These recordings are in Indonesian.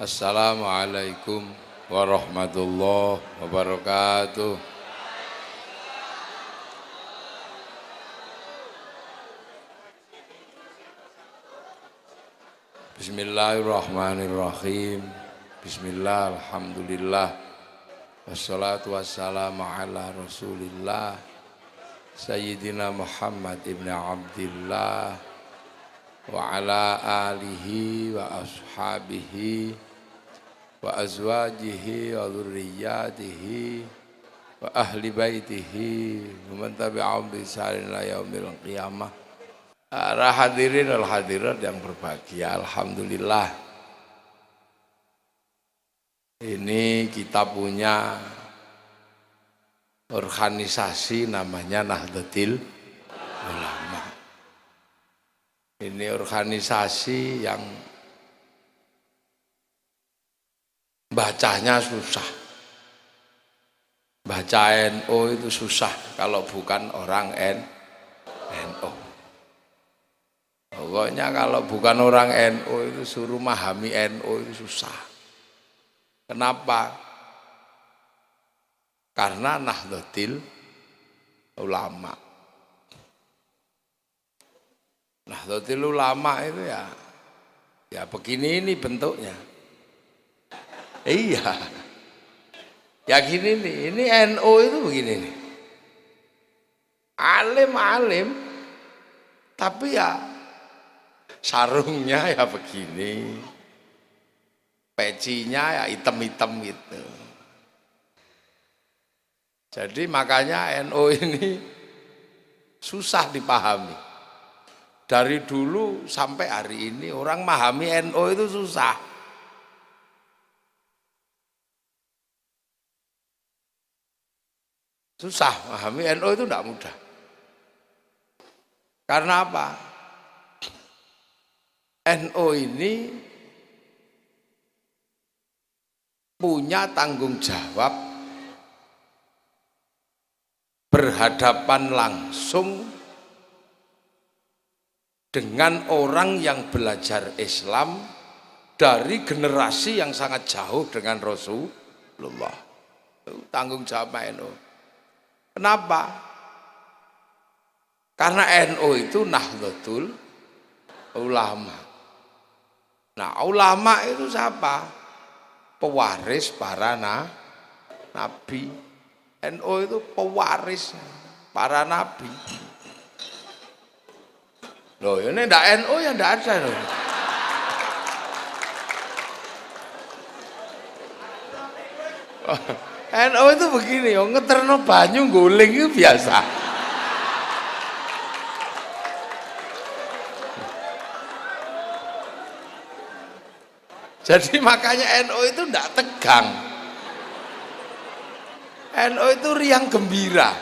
Assalamualaikum warahmatullahi wabarakatuh. Bismillahirrahmanirrahim. Bismillah, alhamdulillah. Wassalatu wassalamu ala rasulillah Sayyidina Muhammad ibn Abdillah wa ala alihi wa ashabihi wa azwajihi wa dhurriyyatihi wa ahli baitihi wa man tabi'ahum bi ihsanin ila yaumil qiyamah. Para hadirin wal hadirat yang berbahagia, alhamdulillah. Ini kita punya organisasi namanya Nahdlatul Ulama. Ini organisasi yang bacanya susah. Baca NU itu susah kalau bukan orang NU. Pokoknya kalau bukan orang NU itu suruh memahami NU itu susah. Kenapa? Karena Nahdlatul Ulama. Nahdlatul Ulama itu ya begini ini bentuknya. Iya. Ya gini nih, ini NU itu begini nih. Alim-alim tapi ya sarungnya ya begini. Pecinya ya hitam-hitam gitu. Jadi makanya NU ini susah dipahami. Dari dulu sampai hari ini orang memahami NU itu susah. Susah, memahami NU itu tidak mudah. Karena apa? NU ini punya tanggung jawab berhadapan langsung dengan orang yang belajar Islam dari generasi yang sangat jauh dengan Rasulullah. Itu tanggung jawab NU. Kenapa? Karena NU itu Nahdlatul Ulama. Nah, ulama itu siapa? Pewaris para nabi. NU itu pewaris para nabi. Loh, ini ndak NU ya ndak ada loh. NU itu begini, ngeterno banyu guling itu biasa. Jadi makanya NU itu ndak tegang. NU itu riang gembira.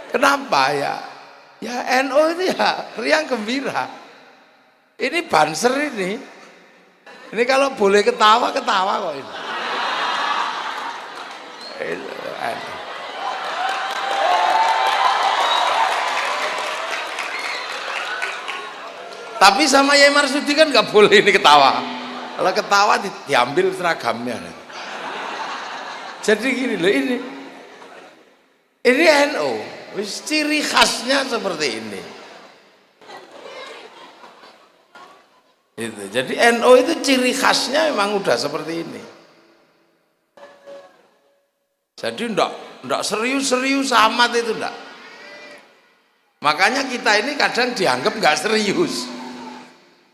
Kenapa ya? Ya NU itu ya riang gembira. Ini Banser ini. Ini kalau boleh ketawa kok ini. Tapi sama Yai Marsudi kan nggak boleh ini ketawa. Kalau ketawa diambil seragamnya. Jadi gini loh ini NU, ciri khasnya seperti ini. Itu. Jadi NU itu ciri khasnya memang udah seperti ini. Jadi ndak serius-serius amat itu ndak. Makanya kita ini kadang dianggap nggak serius.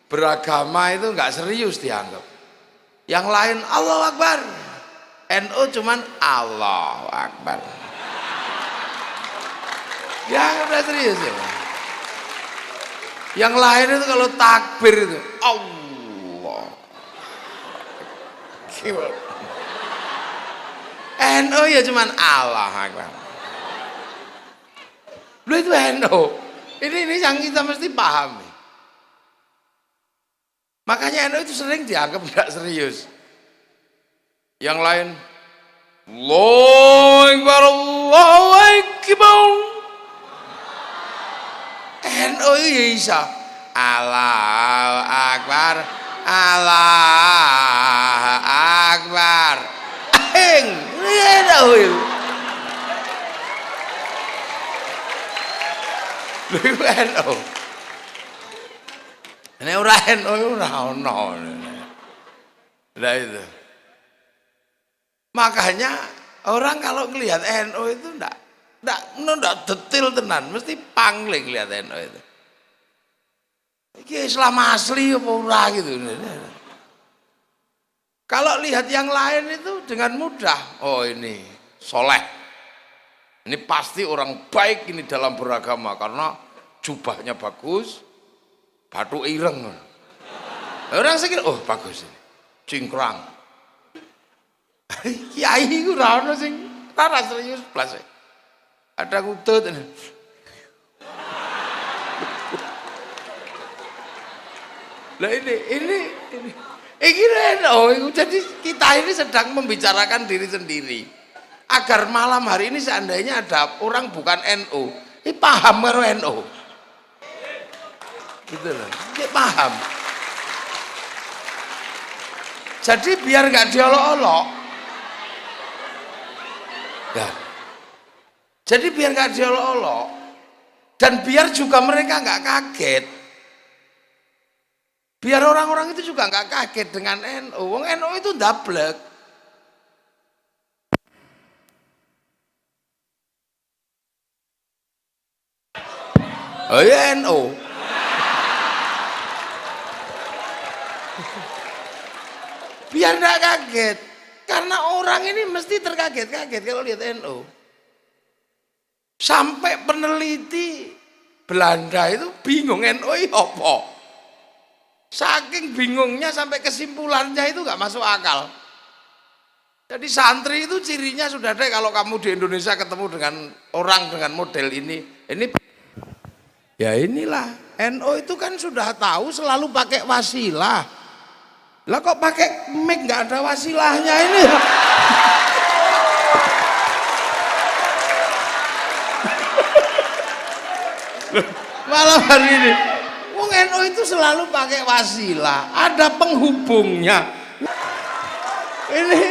Beragama itu nggak serius dianggap. Yang lain Allahu Akbar. NU cuman Allahu Akbar. Ya udah serius ya. Yang lain itu kalau takbir itu Allah. NU ya cuman Allah Akbar. Lu itu NU. Ini yang kita mesti pahami. Makanya NU itu sering dianggap nggak serius. Yang lain Allahu Akbar, Allahu Akbar. NU ya iso. Allahu Akbar. Allahu Akbar. Ing, NU. Lha NU. Nek ora NU ora ono. Lah itu. Makanya orang kalau ngelihat NU itu enggak detail tenan, mesti pangling lihat NU itu. Iki Islam asli apa ora gitu. Kalau lihat yang lain itu dengan mudah, oh ini soleh. Ini pasti orang baik ini dalam beragama karena jubahnya bagus, batu ireng. Orang sekira, oh bagus ini, cingkrang. Kiai ku ora ono sing ora serius blas. Ada kutut. Lah ini jadi kita ini sedang membicarakan diri sendiri. Agar malam hari ini seandainya ada orang bukan NU, ini paham karo NU. Gitu loh. Dia paham. Jadi biar nggak diolok-olok. Ya. Jadi biar nggak diolok-olok dan biar juga mereka nggak kaget. Biar orang-orang itu juga nggak kaget dengan NU. Wong NU itu ndablek. Oh ya NU. Biar nggak kaget. Karena orang ini mesti terkaget-kaget kalau lihat NU. Sampai peneliti Belanda itu bingung NU apa. Saking bingungnya sampai kesimpulannya itu nggak masuk akal. Jadi santri itu cirinya sudah ada, kalau kamu di Indonesia ketemu dengan orang dengan model ini ya inilah NU itu kan sudah tahu selalu pakai wasilah. Lah kok pakai mic nggak ada wasilahnya ini? Malam hari ini wong NU itu selalu pakai wasilah, ada penghubungnya. Ini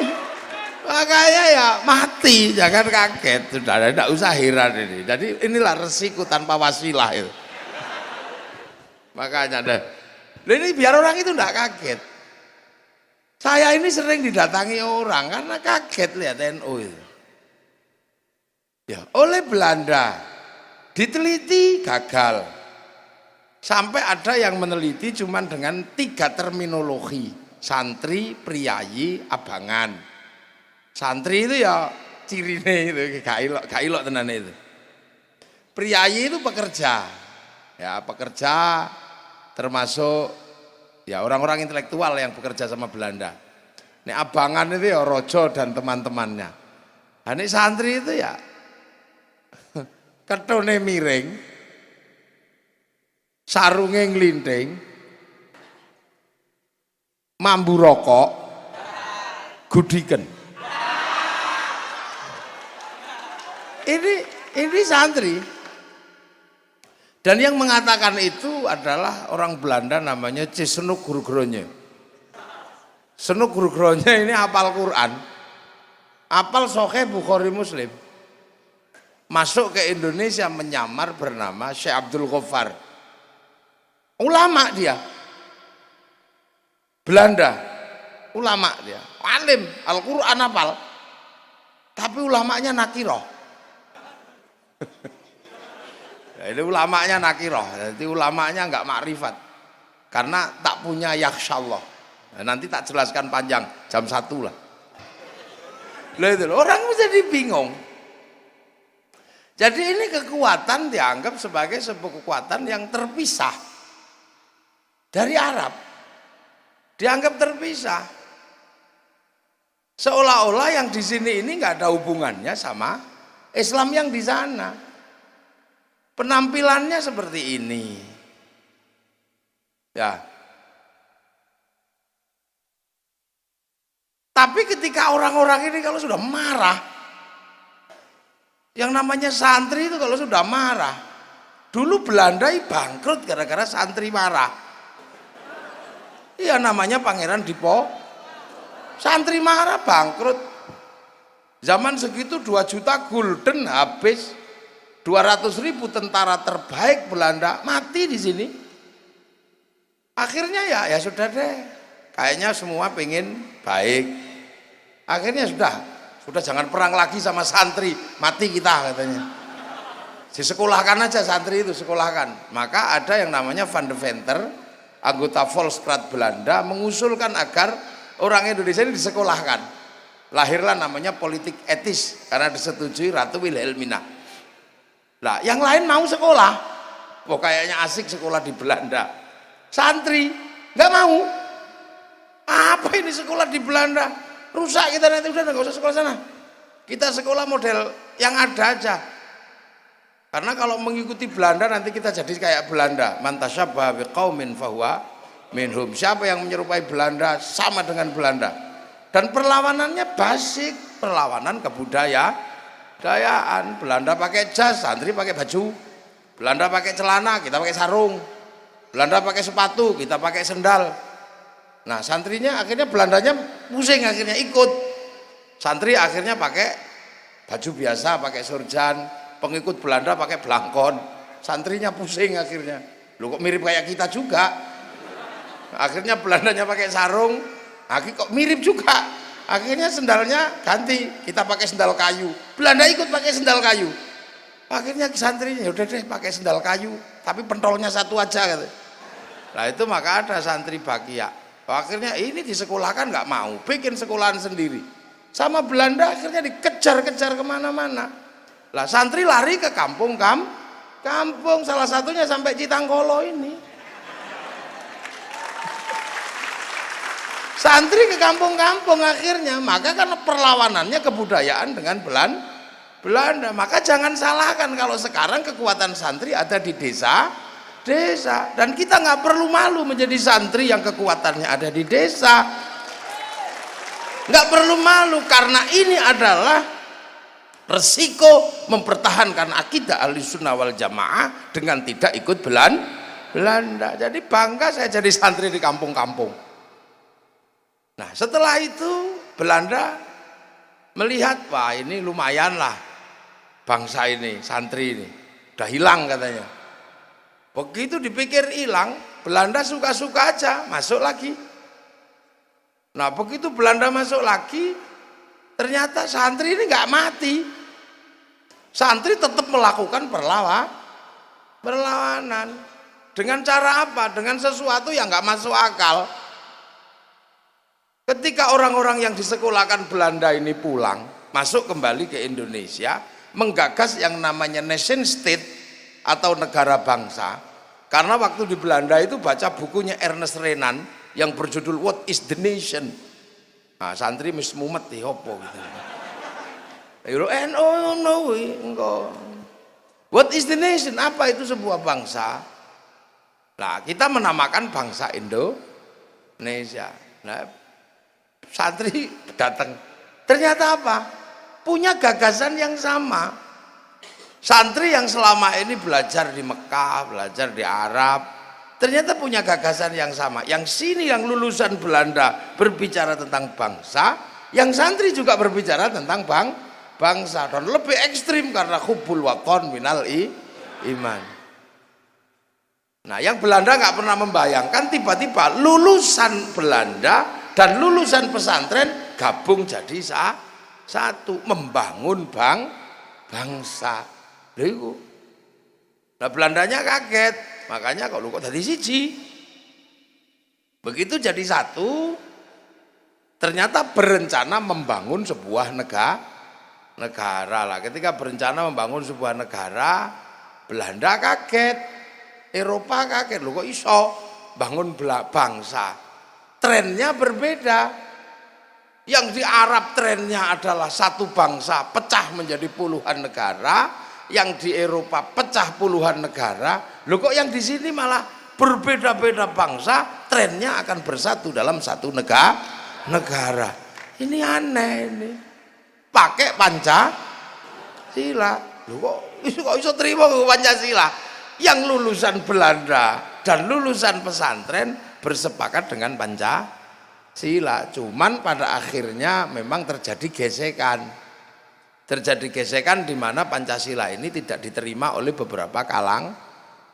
makanya ya mati, jangan kaget, sudah tidak usah heran ini. Jadi inilah resiko tanpa wasilah itu. Makanya ada. Ini biar orang itu tidak kaget. Saya ini sering didatangi orang karena kaget lihat NU itu. Ya, oleh Belanda diteliti gagal. Sampai ada yang meneliti cuman dengan 3 terminologi. Santri, priyayi, abangan. Santri itu ya cirine itu gak ilok tenan itu. Priyayi itu pekerja. Ya, pekerja termasuk ya orang-orang intelektual yang bekerja sama Belanda. Ini abangan itu ya rojo dan teman-temannya. Nah, ini santri itu ya ketone miring, sarunge nglinting, mambu rokok, gudiken. Ini santri. Dan yang mengatakan itu adalah orang Belanda namanya Cisnuk Gurugronje. Senuk Gurugronje ini hafal Quran, hafal Sahih Bukhari Muslim. Masuk ke Indonesia menyamar bernama Syekh Abdul Ghaffar. Ulama dia. Belanda. Ulama dia. Alim, Al-Qur'an hafal. Tapi ulamanya nakiroh. Ini ulamanya nakiroh. Jadi ulamanya enggak makrifat. Karena tak punya yakhsyallah. Nah, nanti tak jelaskan panjang jam 1 lah. Lah itu orang menjadi bingung. Jadi ini kekuatan dianggap sebagai sebuah kekuatan yang terpisah dari Arab. Dianggap terpisah. Seolah-olah yang di sini ini nggak ada hubungannya sama Islam yang di sana. Penampilannya seperti ini. Ya. Tapi ketika orang-orang ini kalau sudah marah, yang namanya santri itu kalau sudah marah, Dulu Belanda bangkrut gara-gara santri marah. Iya, namanya Pangeran Dipo. Santri marah bangkrut. Zaman segitu 2 juta gulden habis. 200.000 tentara terbaik Belanda mati di sini. Akhirnya ya sudah deh. Kayaknya semua pengen baik. Akhirnya sudah jangan perang lagi sama santri, mati kita katanya. Disekolahkan aja santri itu, sekolahkan. Maka ada yang namanya Van de Venter, anggota Volkskrant Belanda, mengusulkan agar orang Indonesia ini disekolahkan. Lahirlah namanya politik etis karena disetujui Ratu Wilhelmina. Nah, yang lain mau sekolah. Wah, kayaknya asik sekolah di Belanda. Santri nggak mau. Apa ini sekolah di Belanda? Rusak kita nanti, udah nggak usah sekolah sana. Kita sekolah model yang ada aja. Karena kalau mengikuti Belanda nanti kita jadi kayak Belanda. Man tasyabbaha biqaumin fahuwa minhum. Siapa yang menyerupai Belanda sama dengan Belanda. Dan perlawanannya basic, perlawanan kebudayaan. Belanda pakai jas, santri pakai baju. Belanda pakai celana, kita pakai sarung. Belanda pakai sepatu, kita pakai sendal. Nah, santrinya akhirnya Belandanya pusing, akhirnya ikut. Santri akhirnya pakai baju biasa, pakai surjan. Pengikut Belanda pakai belangkon. Santrinya pusing akhirnya. Loh, kok mirip kayak kita juga. Akhirnya Belandanya pakai sarung. Akhirnya kok mirip juga. Akhirnya sendalnya ganti, kita pakai sendal kayu. Belanda ikut pakai sendal kayu. Akhirnya santrinya ya udah deh pakai sendal kayu, tapi pentolnya satu aja gitu. Nah itu maka ada santri Bakia. Akhirnya ini disekolahkan nggak mau, bikin sekolahan sendiri. Sama Belanda akhirnya dikejar-kejar kemana-mana. Lah santri lari ke kampung, salah satunya sampai Citangkolo ini. Santri ke kampung-kampung akhirnya, maka karena perlawanannya kebudayaan dengan Belanda, maka jangan salahkan kalau sekarang kekuatan santri ada di desa, dan kita nggak perlu malu menjadi santri yang kekuatannya ada di desa. Nggak perlu malu karena ini adalah resiko mempertahankan akidah Ahlussunnah wal Jamaah dengan tidak ikut Belanda. Jadi bangga saya jadi santri di kampung-kampung. Nah setelah itu Belanda melihat, wah ini lumayan lah bangsa ini, santri ini udah hilang katanya. Begitu dipikir hilang, Belanda suka-suka aja masuk lagi. Nah begitu Belanda masuk lagi, ternyata santri ini nggak mati. Santri tetap melakukan perlawanan. Dengan cara apa? Dengan sesuatu yang nggak masuk akal. Ketika orang-orang yang disekolahkan Belanda ini pulang, masuk kembali ke Indonesia, menggagas yang namanya nation state atau negara bangsa. Karena waktu di Belanda itu baca bukunya Ernest Renan yang berjudul What is the Nation? Nah, santri mis mumet di hopo gitu. What is the nation? Apa itu sebuah bangsa? Nah, kita menamakan bangsa Indonesia. Nah, santri datang. Ternyata apa? Punya gagasan yang sama. Santri yang selama ini belajar di Mekah, belajar di Arab, ternyata punya gagasan yang sama. Yang sini yang lulusan Belanda berbicara tentang bangsa, yang santri juga berbicara tentang bangsa, dan lebih ekstrim karena hubbul waton minal iman. Nah, yang Belanda nggak pernah membayangkan tiba-tiba lulusan Belanda dan lulusan pesantren gabung jadi satu, membangun bangsa. Nah, Belandanya kaget, makanya kalau kok jadi siji. Begitu jadi satu, ternyata berencana membangun sebuah negara lah. Ketika berencana membangun sebuah negara, Belanda kaget, Eropa kaget, loh kok iso bangun bangsa. Trennya berbeda. Yang di Arab trennya adalah satu bangsa pecah menjadi puluhan negara, yang di Eropa pecah puluhan negara. Loh kok yang di sini malah berbeda-beda bangsa, trennya akan bersatu dalam satu negara. Ini aneh ini. Pakai Pancasila. Loh kok iso terima ke Pancasila? yang lulusan Belanda dan lulusan pesantren bersepakat dengan Pancasila. Cuman pada akhirnya memang terjadi gesekan. Terjadi gesekan di mana Pancasila ini tidak diterima oleh beberapa kalangan.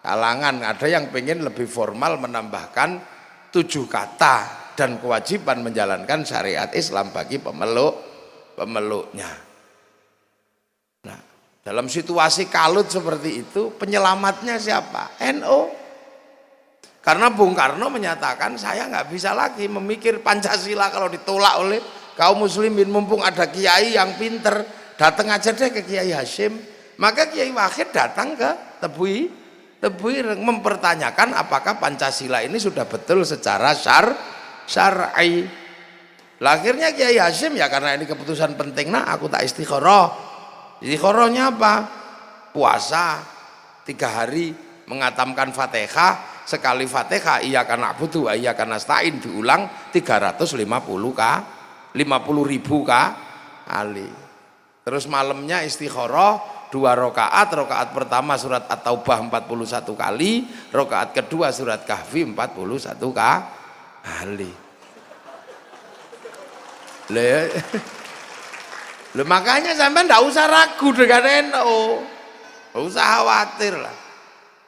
Ada yang pengen lebih formal menambahkan 7 kata dan kewajiban menjalankan syariat Islam bagi pemeluknya. Nah, dalam situasi kalut seperti itu, penyelamatnya siapa? NU. Karena Bung Karno menyatakan saya nggak bisa lagi memikir Pancasila kalau ditolak oleh kaum muslimin, mumpung ada kiai yang pinter, datang aja deh ke Kiai Hasyim. Maka Kiai Wahid datang ke Tebuireng mempertanyakan apakah Pancasila ini sudah betul secara syar'i. Akhirnya Kiai Hasyim, ya karena ini keputusan penting, nah aku tak istikharah. Istikharahnya apa? Puasa 3 hari, mengatamkan Fatihah, sekali Fatihah iyyaka na'budu wa iyyaka nasta'in diulang 350 kali. Terus malamnya istikharah 2 rakaat, rakaat pertama surat At-Taubah 41 kali, rakaat kedua surat Kahfi 41 kali. Makanya sampean enggak usah ragu dengan NU. Enggak usah khawatir lah.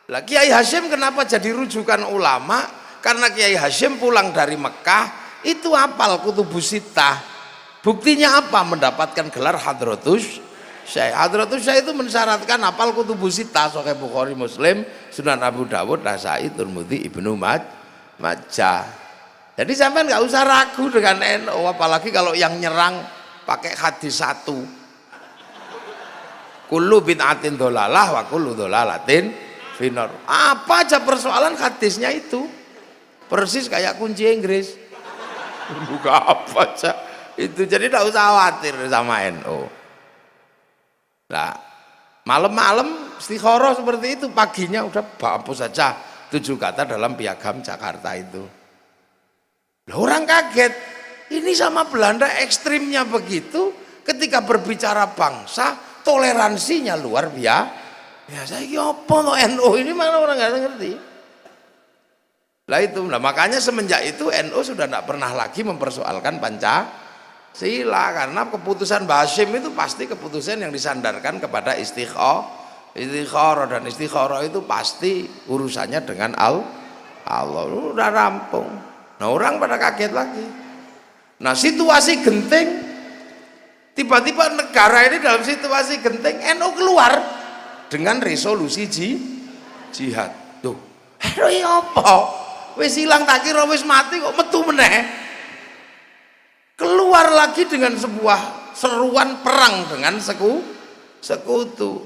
Lah Kiai Hasyim kenapa jadi rujukan ulama? Karena Kiai Hasyim pulang dari Mekah itu hafal Kutubus Sittah. Buktinya apa? Mendapatkan gelar Hadratus Syekh. Hadratus Syekh itu mensyaratkan hafal Kutubus Sittah, Sahih Bukhari, Muslim, Sunan Abu Dawud, Nasa'i, Tirmidzi, Ibnu Majah. Jadi sampean nggak usah ragu dengan NU, apalagi kalau yang nyerang pakai hadis 1. Kullu bid'atin dholalah wa kullu dholalatin finnar. Apa aja persoalan hadisnya itu. Persis kayak kunci Inggris. Buka apa aja itu, jadi tidak usah khawatir sama NU. Nah, malam-malam istikharah seperti itu, paginya udah hapus saja 7 kata dalam Piagam Jakarta itu. Lah orang kaget, ini sama Belanda ekstrimnya begitu, ketika berbicara bangsa toleransinya luar biasa. Ya saya apa no NU ini, mana orang nggak ngerti. Lah itu, nah makanya semenjak itu NU sudah tidak pernah lagi mempersoalkan Pancasila, karena keputusan Mbah Hasyim itu pasti keputusan yang disandarkan kepada istikharah, dan istikharah itu pasti urusannya dengan Allah. Udah rampung. Nah orang pada kaget lagi. Nah situasi genting, tiba-tiba negara ini dalam situasi genting, NU keluar dengan resolusi jihad. Tuh, aduh ya apa? Wis hilang tak kira wis mati kok metu meneh. Keluar lagi dengan sebuah seruan perang dengan sekutu.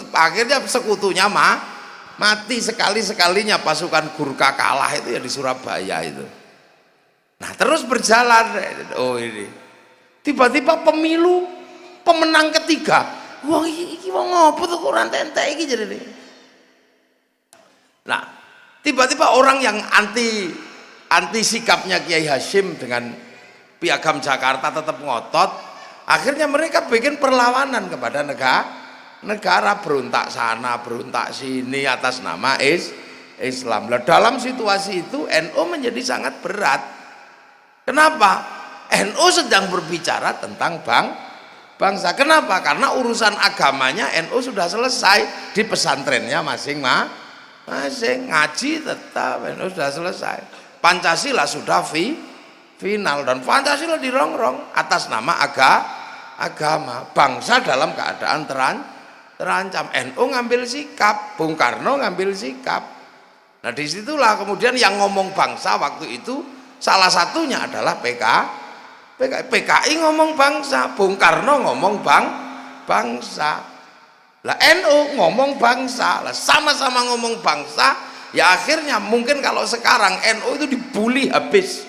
Akhirnya sekutunya mati sekalinya pasukan Gurkha kalah itu ya di Surabaya itu. Nah terus berjalan, oh ini tiba-tiba pemilu pemenang ketiga. Wah iki wong ngopo tuh kurang tentek iki jadi nih. Nah tiba-tiba orang yang anti sikapnya Kiai Hasyim dengan Piagam Jakarta tetap ngotot, akhirnya mereka bikin perlawanan kepada negara, berontak sana berontak sini atas nama Islam. Nah, dalam situasi itu NU menjadi sangat berat. Kenapa? NU sedang berbicara tentang bangsa. Kenapa? Karena urusan agamanya NU sudah selesai di pesantrennya masing-masing, ngaji tetap NU sudah selesai. Pancasila sudah final, dan Pancasila dirongrong atas nama agama. Bangsa dalam keadaan terancam. NU ngambil sikap, Bung Karno ngambil sikap. Nah disitulah kemudian yang ngomong bangsa waktu itu salah satunya adalah PKI ngomong bangsa, Bung Karno ngomong bangsa. Lah NU ngomong bangsa, lah sama-sama ngomong bangsa, ya akhirnya mungkin kalau sekarang NU itu dibully habis.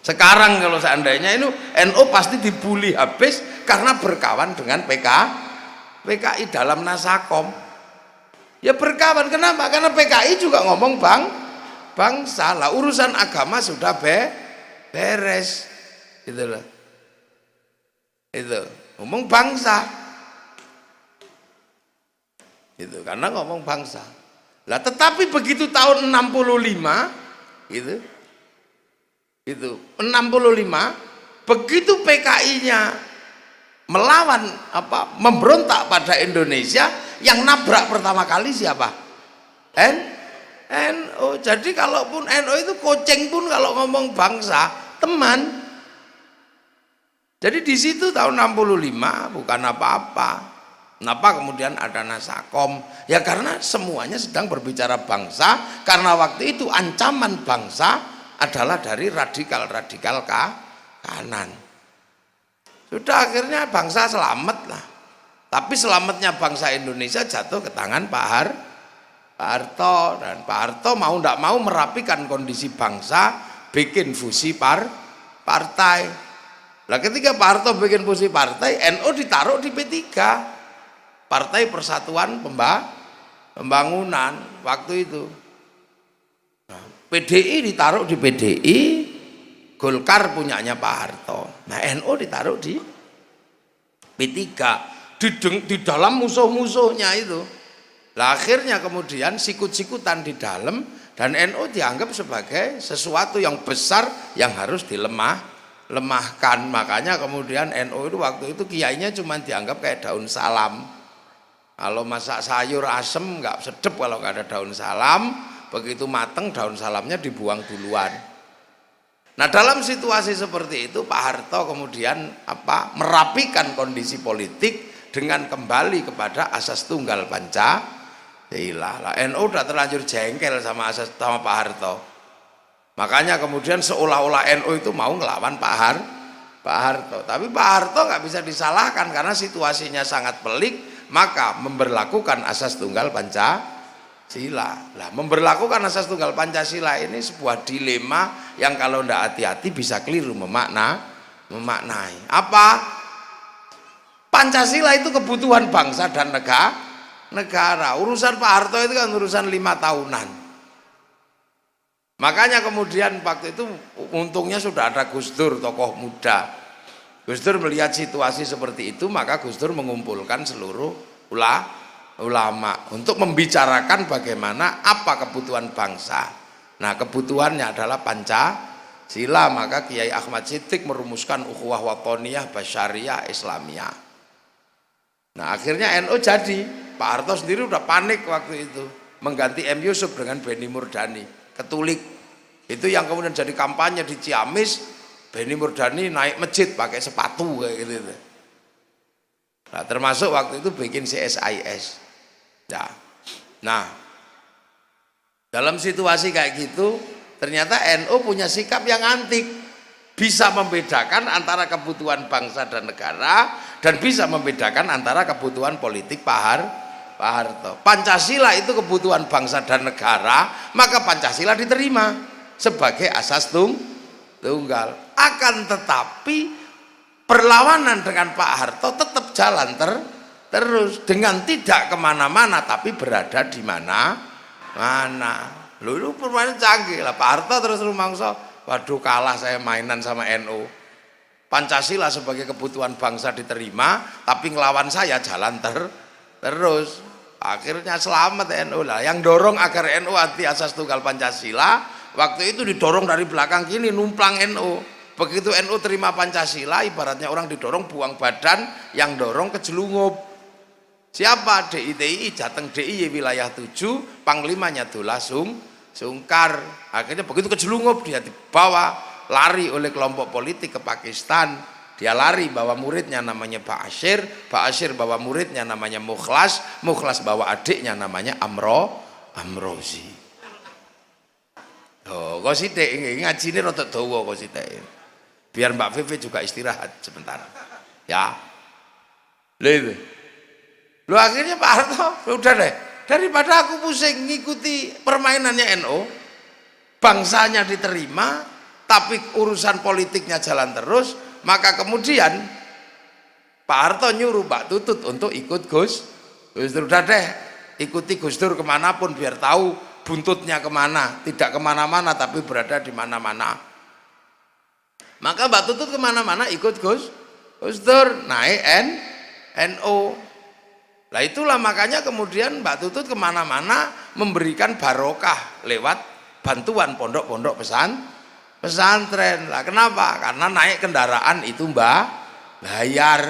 Sekarang kalau seandainya itu NU pasti dibully habis karena berkawan dengan PKI dalam Nasakom. Ya berkawan, kenapa? Karena PKI juga ngomong bangsa. Lah urusan agama sudah beres. Gitu loh. Itu ngomong bangsa. Itu karena ngomong bangsa. Lah tetapi begitu tahun 65 itu 65 begitu PKI-nya melawan memberontak pada Indonesia, yang nabrak pertama kali siapa? NU. Jadi kalaupun NU itu kucing pun kalau ngomong bangsa teman. Jadi di situ tahun 65 bukan apa-apa. Kenapa kemudian ada Nasakom? Ya karena semuanya sedang berbicara bangsa, karena waktu itu ancaman bangsa adalah dari radikal-radikal kanan. Sudah akhirnya bangsa selamat lah. Tapi selamatnya bangsa Indonesia jatuh ke tangan Pak Harto, dan Pak Harto mau tidak mau merapikan kondisi bangsa, bikin fusi partai. Nah ketika Pak Harto bikin fusi partai, NU ditaruh di P3, Partai Persatuan Pembangunan waktu itu. Nah, PDI ditaruh di PDI, Golkar punyanya Pak Harto. Nah NU ditaruh di P3 di dalam musuh-musuhnya itu. Nah, akhirnya kemudian sikut-sikutan di dalam, dan NU dianggap sebagai sesuatu yang besar yang harus dilemahkan. Makanya kemudian NU itu waktu itu kiainya cuma dianggap kayak daun salam. Kalau masak sayur asem nggak sedep kalau nggak ada daun salam, begitu mateng daun salamnya dibuang duluan. Nah dalam situasi seperti itu Pak Harto kemudian merapikan kondisi politik dengan kembali kepada asas tunggal Pancasila. Lah NU udah terlanjur jengkel sama Pak Harto. Makanya kemudian seolah-olah NU itu mau ngelawan Pak Harto. Tapi Pak Harto nggak bisa disalahkan karena situasinya sangat pelik, maka memberlakukan asas tunggal Pancasila. Lah memberlakukan asas tunggal Pancasila ini sebuah dilema yang kalau tidak hati-hati bisa keliru memaknai. Apa? Pancasila itu kebutuhan bangsa dan negara. Urusan Pak Harto itu kan urusan 5 tahunan. Makanya kemudian waktu itu untungnya sudah ada Gus Dur, tokoh muda. Gus Dur melihat situasi seperti itu, maka Gus Dur mengumpulkan seluruh ulama untuk membicarakan bagaimana apa kebutuhan bangsa. Nah kebutuhannya adalah Pancasila, maka Kiai Ahmad Siddiq merumuskan ukhuwah watoniyah basyariah Islamiyah. Nah akhirnya NU jadi. Pak Harto sendiri udah panik waktu itu, mengganti M. Yusuf dengan Benny Murdani, Katolik. Itu yang kemudian jadi kampanye di Ciamis. Benny Murdani naik masjid pakai sepatu kayak gitu. Nah, termasuk waktu itu bikin CSIS. Nah, dalam situasi kayak gitu, ternyata NU punya sikap yang antik, bisa membedakan antara kebutuhan bangsa dan negara, dan bisa membedakan antara kebutuhan politik Pak Harto. Pancasila itu kebutuhan bangsa dan negara, maka Pancasila diterima sebagai asas tunggal. Akan tetapi perlawanan dengan Pak Harto tetap jalan terus dengan tidak kemana-mana tapi berada di mana. Lu permainan canggih lah Pak Harto terus rumangsa, waduh kalah saya mainan sama NU. Pancasila sebagai kebutuhan bangsa diterima, tapi ngelawan saya jalan terus. Akhirnya selamat NU lah. Yang dorong agar NU anti asas tunggal Pancasila, waktu itu didorong dari belakang gini, numplang NU. Begitu NU terima Pancasila, ibaratnya orang didorong buang badan, yang dorong kejelungup. Siapa? DITI, Jateng DIY wilayah 7, panglimanya Dullah Sungkar. Akhirnya begitu kejelungup, dia dibawa lari oleh kelompok politik ke Pakistan. Dia lari bawa muridnya namanya Pak Asyir bawa muridnya namanya Mukhlas bawa adiknya namanya Amrozi. Oh, kok sithik ngajine rada dawa kok sithik. Biar Mbak Vivi juga istirahat sebentar. Ya. Lu akhirnya Pak Harto, udah deh. Daripada aku pusing ngikuti permainannya NU, bangsanya diterima, tapi urusan politiknya jalan terus, maka kemudian Pak Harto nyuruh Mbak Tutut untuk ikut Gus Dur. Udah deh, ikuti Gus Dur kemanapun biar tahu buntutnya kemana, tidak kemana-mana tapi berada di mana-mana. Maka Mbak Tutut kemana-mana ikut Gus Dur, naik NU. Lah itulah makanya kemudian Mbak Tutut kemana-mana memberikan barokah lewat bantuan pondok-pondok pesantren. Lah kenapa? Karena naik kendaraan itu bayar.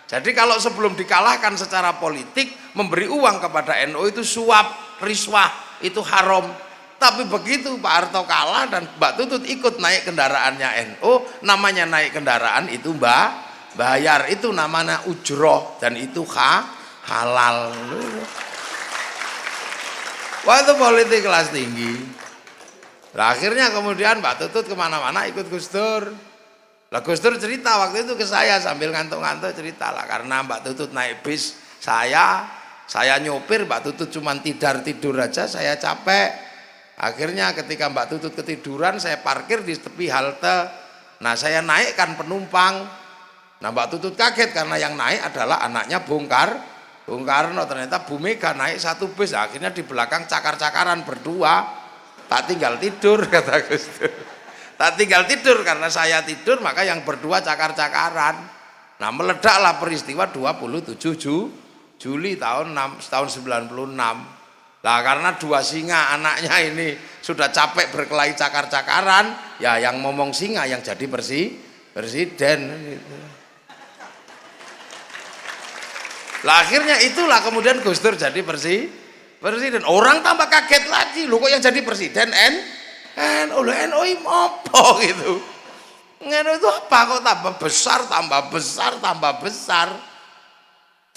Jadi kalau sebelum dikalahkan secara politik, memberi uang kepada NU itu suap, riswah, itu haram. Tapi begitu Pak Harto kalah dan Mbak Tutut ikut naik kendaraannya NU, namanya naik kendaraan itu bayar, itu namanya ujroh dan itu halal. Wah itu politik kelas tinggi. Nah, akhirnya kemudian Mbak Tutut kemana-mana ikut Gus Dur. Lah Gus Dur cerita waktu itu ke saya sambil ngantuk-ngantuk cerita lah, karena Mbak Tutut naik bis saya nyopir, Mbak Tutut cuma tidur aja, saya capek. Akhirnya ketika Mbak Tutut ketiduran, saya parkir di tepi halte. Nah saya naikkan penumpang. Nah Mbak Tutut kaget karena yang naik adalah anaknya Bung Karno. Ternyata Bu Mega naik satu bis. Akhirnya di belakang cakar-cakaran berdua. Tak tinggal tidur, kata Gus Dur. Tak tinggal tidur karena saya tidur, maka yang berdua cakar-cakaran. Nah meledaklah peristiwa 27 Juli tahun 96. Lah karena dua singa anaknya ini sudah capek berkelahi cakar-cakaran, ya yang ngomong singa yang jadi presiden gitu. Lah akhirnya itulah kemudian Gus Dur jadi presiden. Orang tambah kaget lagi, loh kok yang jadi presiden NU apa gitu. NU itu apa kok tambah besar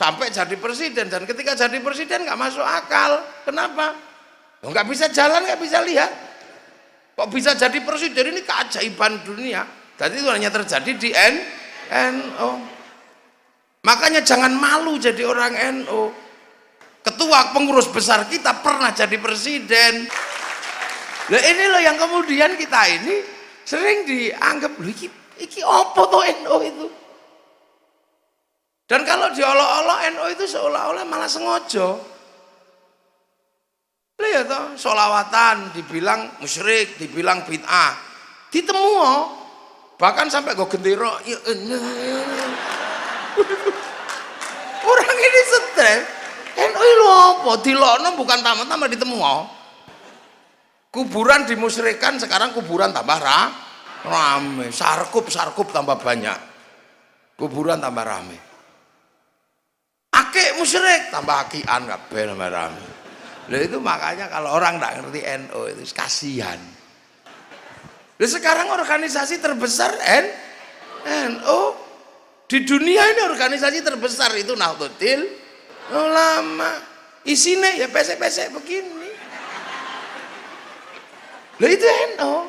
sampai jadi presiden. Dan ketika jadi presiden nggak masuk akal. Kenapa? Nggak bisa jalan, nggak bisa lihat. Kok bisa jadi presiden? Ini keajaiban dunia. Jadi itu hanya terjadi di NU. Makanya jangan malu jadi orang NU. Ketua pengurus besar kita pernah jadi presiden. Nah ini loh yang kemudian kita ini sering dianggap iki apa toh NU itu. Dan kalau diolok-olok NU itu seolah-olah malah sengaja. Lihat toh, sholawatan dibilang musyrik, dibilang bid'ah, ditemu bahkan sampai go gendera. Orang ini stres. NU lho apa? Dilokno bukan tambah-tambah ditemu. Kuburan dimusyrikan, sekarang kuburan tambah rame. Sarkup tambah banyak. Kuburan tambah rame. Akik musyrik tambah akian kabeh tambah rame. Lha itu makanya kalau orang enggak ngerti NU itu kasihan. Lha sekarang organisasi terbesar NU di dunia ini, organisasi terbesar itu Nahdlatul Ulama. Isinya ya pesek-pesek begini. Lah itu NU.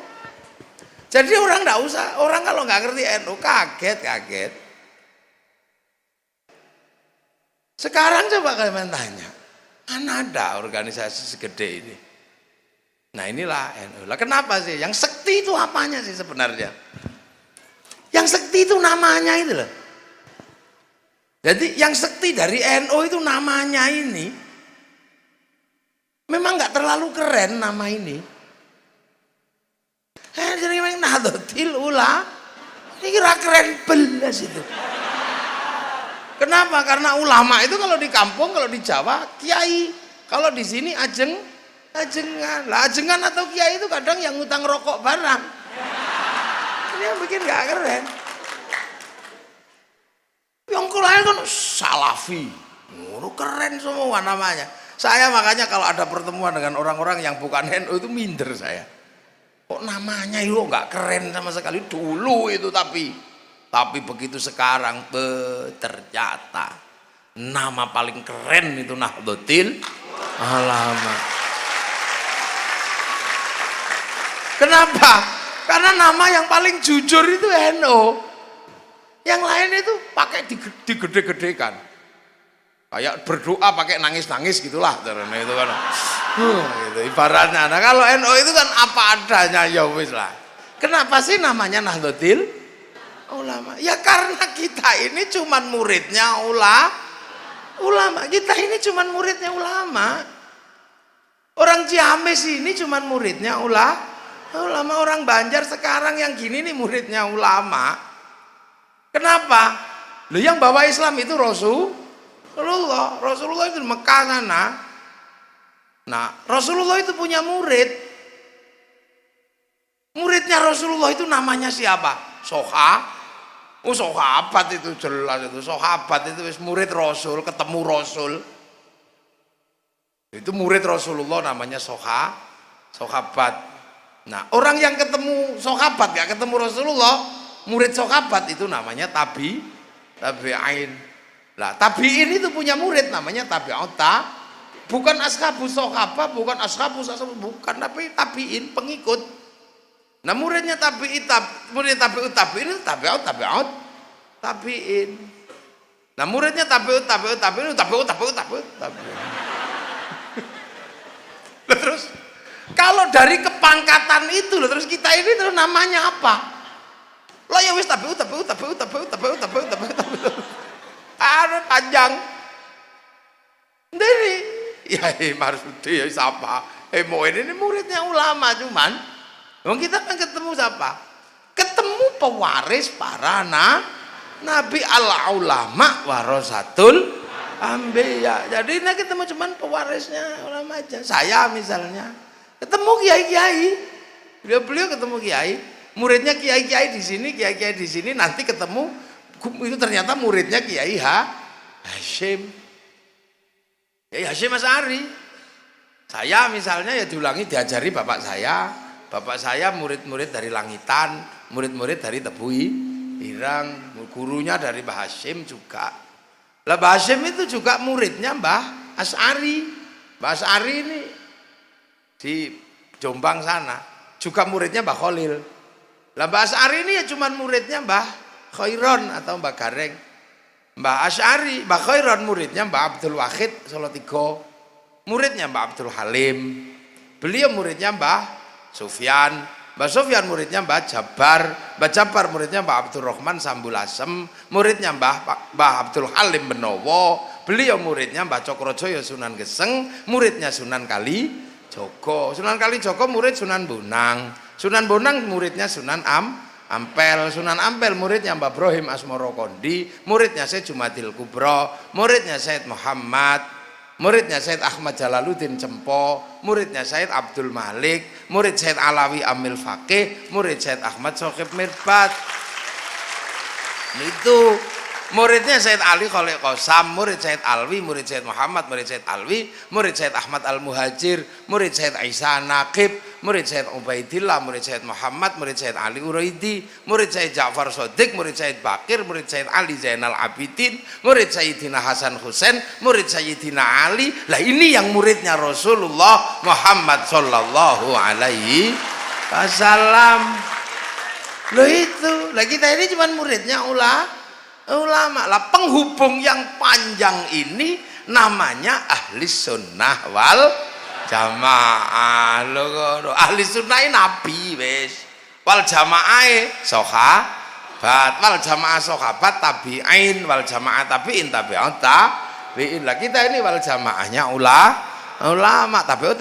Jadi orang enggak usah, orang kalau nggak ngerti NU kaget. Sekarang coba kalian tanya, mana ada organisasi segede ini? Nah inilah NU. Lah kenapa sih? Yang sekti itu apanya sih sebenarnya? Yang sekti itu namanya itu loh. Jadi yang sekti dari NU itu namanya ini memang nggak terlalu keren nama ini. Jadi memang Nahdlatul Ulama ini kira keren belas itu. Kenapa? Karena ulama itu kalau di kampung, kalau di Jawa kiai, kalau di sini ajengan. Lah ajengan atau kiai itu kadang yang ngutang rokok barang. Ini yang bikin nggak keren. Yang lain kan salafi, keren semua namanya. Saya makanya kalau ada pertemuan dengan orang-orang yang bukan NU itu minder saya. Kok namanya itu nggak keren sama sekali dulu itu, tapi begitu sekarang ternyata nama paling keren itu Nahdlatul Ulama. Kenapa? Karena nama yang paling jujur itu NU. Yang lain itu pakai digede-gedekan. Kayak berdoa pakai nangis-nangis gitulah, karena itu kan. Gitu ibaratnya. Nah, kalau NU itu kan apa adanya, ya wis lah. Kenapa sih namanya Nahdlatul Ulama? Ya karena kita ini cuman muridnya ulama. Kita ini cuman muridnya ulama. Orang Ciamis ini cuman muridnya ulama. Orang Banjar sekarang yang gini nih muridnya ulama. Kenapa? Loh yang bawa Islam itu Rasulullah itu di Mekah sana. Nah, Rasulullah itu punya murid. Muridnya Rasulullah itu namanya siapa? Sahabat itu jelas itu. Sahabat itu murid Rasul, ketemu Rasul. Itu murid Rasulullah namanya sahabat. Nah, orang yang ketemu sahabat gak ketemu Rasulullah, murid sahabat itu namanya tabi'in. Lah, tabi'in itu punya murid namanya tabi'ut. Bukan ashabus sahabat, bukan ashabus bukan, tapi tabi'in, pengikut. Nah, muridnya tabi'in itu tabi'in. Nah, muridnya tabi'in. Terus kalau dari kepangkatan itu loh, terus kita ini terus namanya apa? Lo ya wis tabi'ut. Ada panjang. Dari ya Marsudi ya siapa? Mau ini muridnya ulama cuman. Wong kita kan ketemu siapa? Ketemu pewaris para nabi al-ulama warasatul anbiya. Jadi ini ketemu cuman pewarisnya ulama aja. Saya misalnya ketemu kiai-kiai. Beliau ketemu kiai, muridnya kiai-kiai di sini, nanti ketemu itu ternyata muridnya Kiai Hasyim. Kiai Hasyim Asy'ari. Saya misalnya ya diajari bapak saya murid-murid dari Langitan, murid-murid dari Tebuhi Irang, gurunya dari Mbah Hasyim juga. Lah Mbah Hasyim itu juga muridnya Mbah Asy'ari. Mbah Asy'ari ini di Jombang sana juga muridnya Mbah Khalil. Lah Mbah Asy'ari ini ya cuman muridnya Mbah Khairon atau Mbah Gareng. Mbah Asy'ari, Mbah Khairon muridnya Mbah Abdul Wahid Salatiga. Muridnya Mbah Abdul Halim. Beliau muridnya Mbah Sufyan. Mbah Sufyan muridnya Mbah Jabar. Mbah Jabar muridnya Mbah Abdul Rahman Sambulasem. Muridnya Mbah Abdul Halim Benowo. Beliau muridnya Mbah Cokrojoyo Sunan Geseng. Muridnya Sunan Kalijogo. Sunan Kalijogo murid Sunan Bonang. Sunan Bonang muridnya Sunan Ampel. Sunan Ampel muridnya Mbah Ibrahim Asmoro Kondi. Muridnya Syed Jumadil Kubro. Muridnya Syed Muhammad. Muridnya Syed Ahmad Jalaluddin Cempo. Muridnya Syed Abdul Malik. Murid Syed Alawi Amil Fakih. Murid Syed Ahmad Sokib Mirbat. Itu muridnya Syed Ali Khalil Qasam, murid Syed Alwi, murid Syed Muhammad, murid Syed Alwi, murid Syed Ahmad Al-Muhajir, murid Syed Isa Naqib, murid Syed Ubaidillah, murid Syed Muhammad, murid Syed Ali Uraidi, murid Syed Ja'far Shodiq, murid Syed Bakir, murid Syed Ali Zainal Abidin, murid Sayyidina Hasan Husain, murid Sayyidina Ali. Lah ini yang muridnya Rasulullah Muhammad sallallahu alaihi wasallam. Loh itu, lah kita ini cuma muridnya ulama lah. Penghubung yang panjang ini namanya ahli sunnah wal jamaah. Loh, ahli sunnah nabi wis, wal jamaah sahabat, wal jamaah sahabat tabi'in, wal jamaah tabi'in tabi'ut tabi'in. Lah kita ini wal jamaahnya ulama tabi'ut.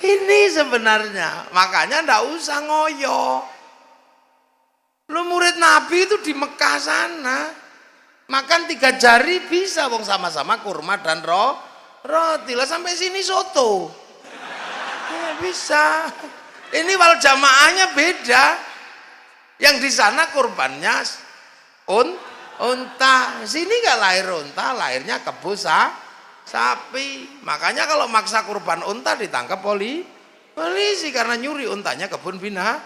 Ini sebenarnya makanya ndak usah ngoyo. Lu murid Nabi itu di Mekah sana makan 3 jari bisa, wong sama-sama kurma dan roti. Lah sampai sini soto ya, bisa. Ini wal jamaahnya beda. Yang di sana kurbannya unta, sini nggak lahir unta, lahirnya kebo sapi. Makanya kalau maksa kurban unta ditangkap polisi karena nyuri untanya kebun binatang.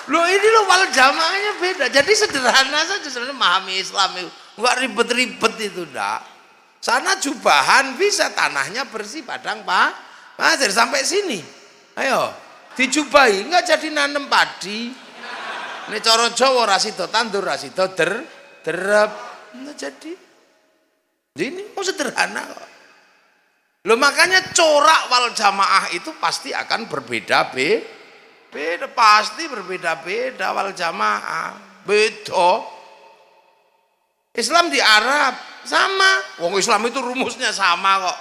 Loh ini loh wal jamaahnya beda. Jadi sederhana saja sebenarnya memahami Islam itu. Enggak ribet-ribet itu ndak. Sana jubahan bisa, tanahnya bersih, padang pasir sampai sini. Ayo, dijubahi enggak jadi nanem padi. Ini cara Jawa ra sida tandur, ra sida derep. Enggak jadi. Ini mau sederhana kok. Loh makanya corak wal jamaah itu pasti akan berbeda-beda. Pasti berbeda-beda wal jamaah. Beda. Islam di Arab sama. Wong Islam itu rumusnya sama kok.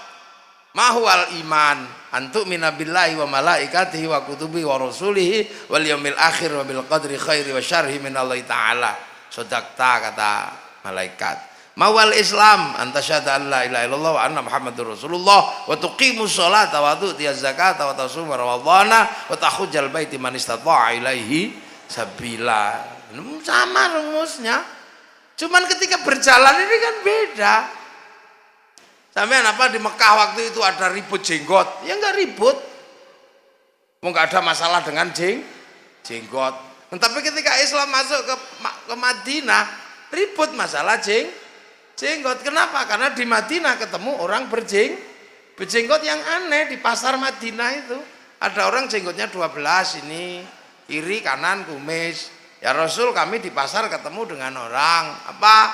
Mahwal iman. antuk minabillahi wa malaikatihi wa kutubihi wa rasulihi wal yaumil akhir wa bil qadri khairi wa syarhi minallahi ta'ala. Sodakta, kata malaikat. Mawal Islam antasyhadu an la ilaha illallah wa anna muhammadur rasulullah wa tuqimus sholata wa tu'tiyaz zakata wa tasuma ramadhana wa tahujjal baiti man istata'a ilaihi sabila. Sama rumusnya, cuman ketika berjalan ini kan beda. Sampean apa di Mekah waktu itu ada ribut jenggot, ya enggak ribut, mau nggak ada masalah dengan jenggot. Tapi ketika Islam masuk ke Madinah, ribut masalah jenggot. Kenapa? Karena di Madinah ketemu orang berjenggot yang aneh. Di pasar Madinah itu ada orang jenggotnya 12 ini, kiri kanan kumis. Ya Rasul, kami di pasar ketemu dengan orang, apa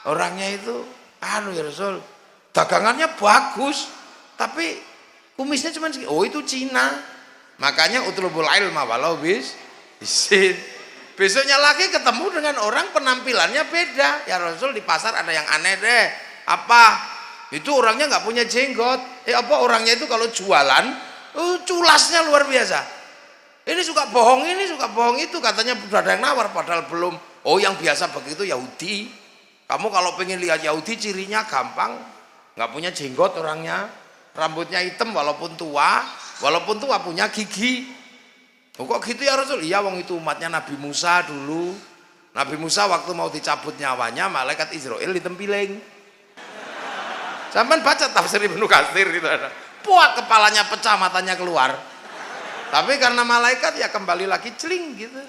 orangnya itu ya Rasul, dagangannya bagus tapi kumisnya cuma segini. Oh itu Cina. Makanya utlubul ilma walau bisin. Besoknya lagi ketemu dengan orang penampilannya beda. Ya Rasul, di pasar ada yang aneh deh. Apa? Itu orangnya nggak punya jenggot. Apa orangnya itu kalau jualan culasnya luar biasa. Ini suka bohong ini, suka bohong itu, katanya sudah ada yang nawar padahal belum. Oh yang biasa begitu Yahudi. Kamu kalau pengen lihat Yahudi cirinya gampang, nggak punya jenggot orangnya, rambutnya hitam walaupun tua punya gigi. Oh kok gitu ya Rasul? Iya, wong itu umatnya Nabi Musa dulu. Nabi Musa waktu mau dicabut nyawanya, malaikat Israel ditempiling. Sampai baca tafsir Ibnu Katsir itu ada. Puak, kepalanya pecah, matanya keluar. Tapi karena malaikat ya kembali lagi celing gitu.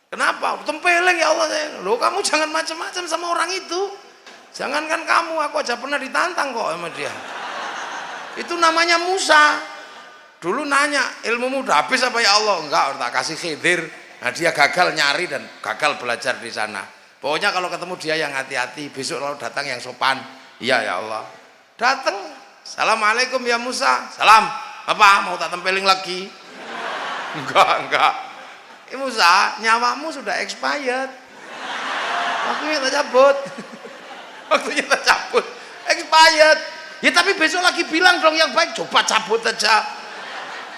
Kenapa? Tempeleng ya Allah. Loh kamu jangan macam-macam sama orang itu. Jangankan kamu, aku aja pernah ditantang kok sama dia. Itu namanya Musa. Dulu nanya, ilmumu udah habis apa ya Allah? Enggak, tak kasih Khidir. Nah dia gagal nyari dan gagal belajar di sana. Pokoknya kalau ketemu dia yang hati-hati, besok lalu datang yang sopan. Iya ya Allah. Datang, assalamualaikum ya Musa. Salam. Apa mau tak tempeling lagi? Enggak. Musa, nyawamu sudah expired. Waktunya tak cabut. Expired. Ya tapi besok lagi bilang dong yang baik, coba cabut aja.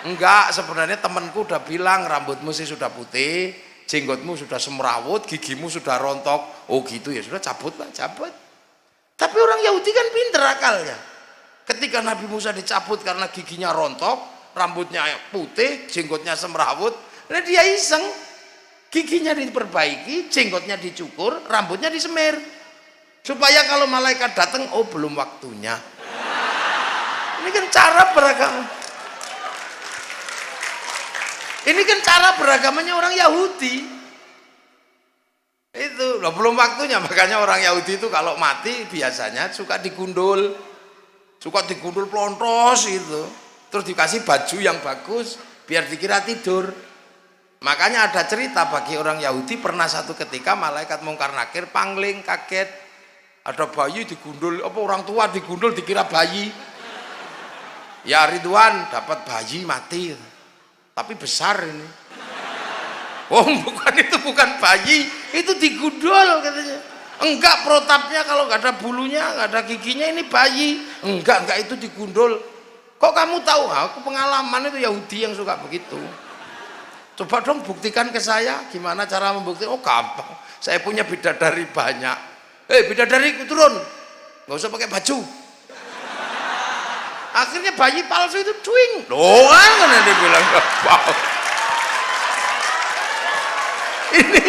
Enggak, sebenarnya temanku udah bilang rambutmu sih sudah putih, jenggotmu sudah semrawut, gigimu sudah rontok. Oh gitu ya, sudah cabut lah, cabut. Tapi orang Yahudi kan pinter akalnya. Ketika Nabi Musa dicabut karena giginya rontok, rambutnya putih, jenggotnya semrawut, nah dia iseng, giginya diperbaiki, jenggotnya dicukur, rambutnya disemir, supaya kalau malaikat datang, oh belum waktunya. Ini kan cara beragama. Ini kan cara beragamanya orang Yahudi. Itu loh, belum waktunya. Makanya orang Yahudi itu kalau mati biasanya suka digundul plontos itu, terus dikasih baju yang bagus biar dikira tidur. Makanya ada cerita bagi orang Yahudi, pernah satu ketika malaikat mungkar nakir pangling kaget, ada bayi digundul, apa orang tua digundul dikira bayi. Ya Ridwan dapat bayi mati, tapi besar ini. Oh bukan bayi, itu digundul katanya. Enggak, protapnya kalau nggak ada bulunya, nggak ada giginya, ini bayi. Enggak itu digundul. Kok kamu tahu? Aku pengalaman, itu Yahudi yang suka begitu. Coba dong buktikan ke saya, gimana cara membuktikan? Oh gampang, saya punya bidadari banyak. Bidadari turun, nggak usah pakai baju. Akhirnya bayi palsu itu cuing. Loh kan dia bilang wow. Ini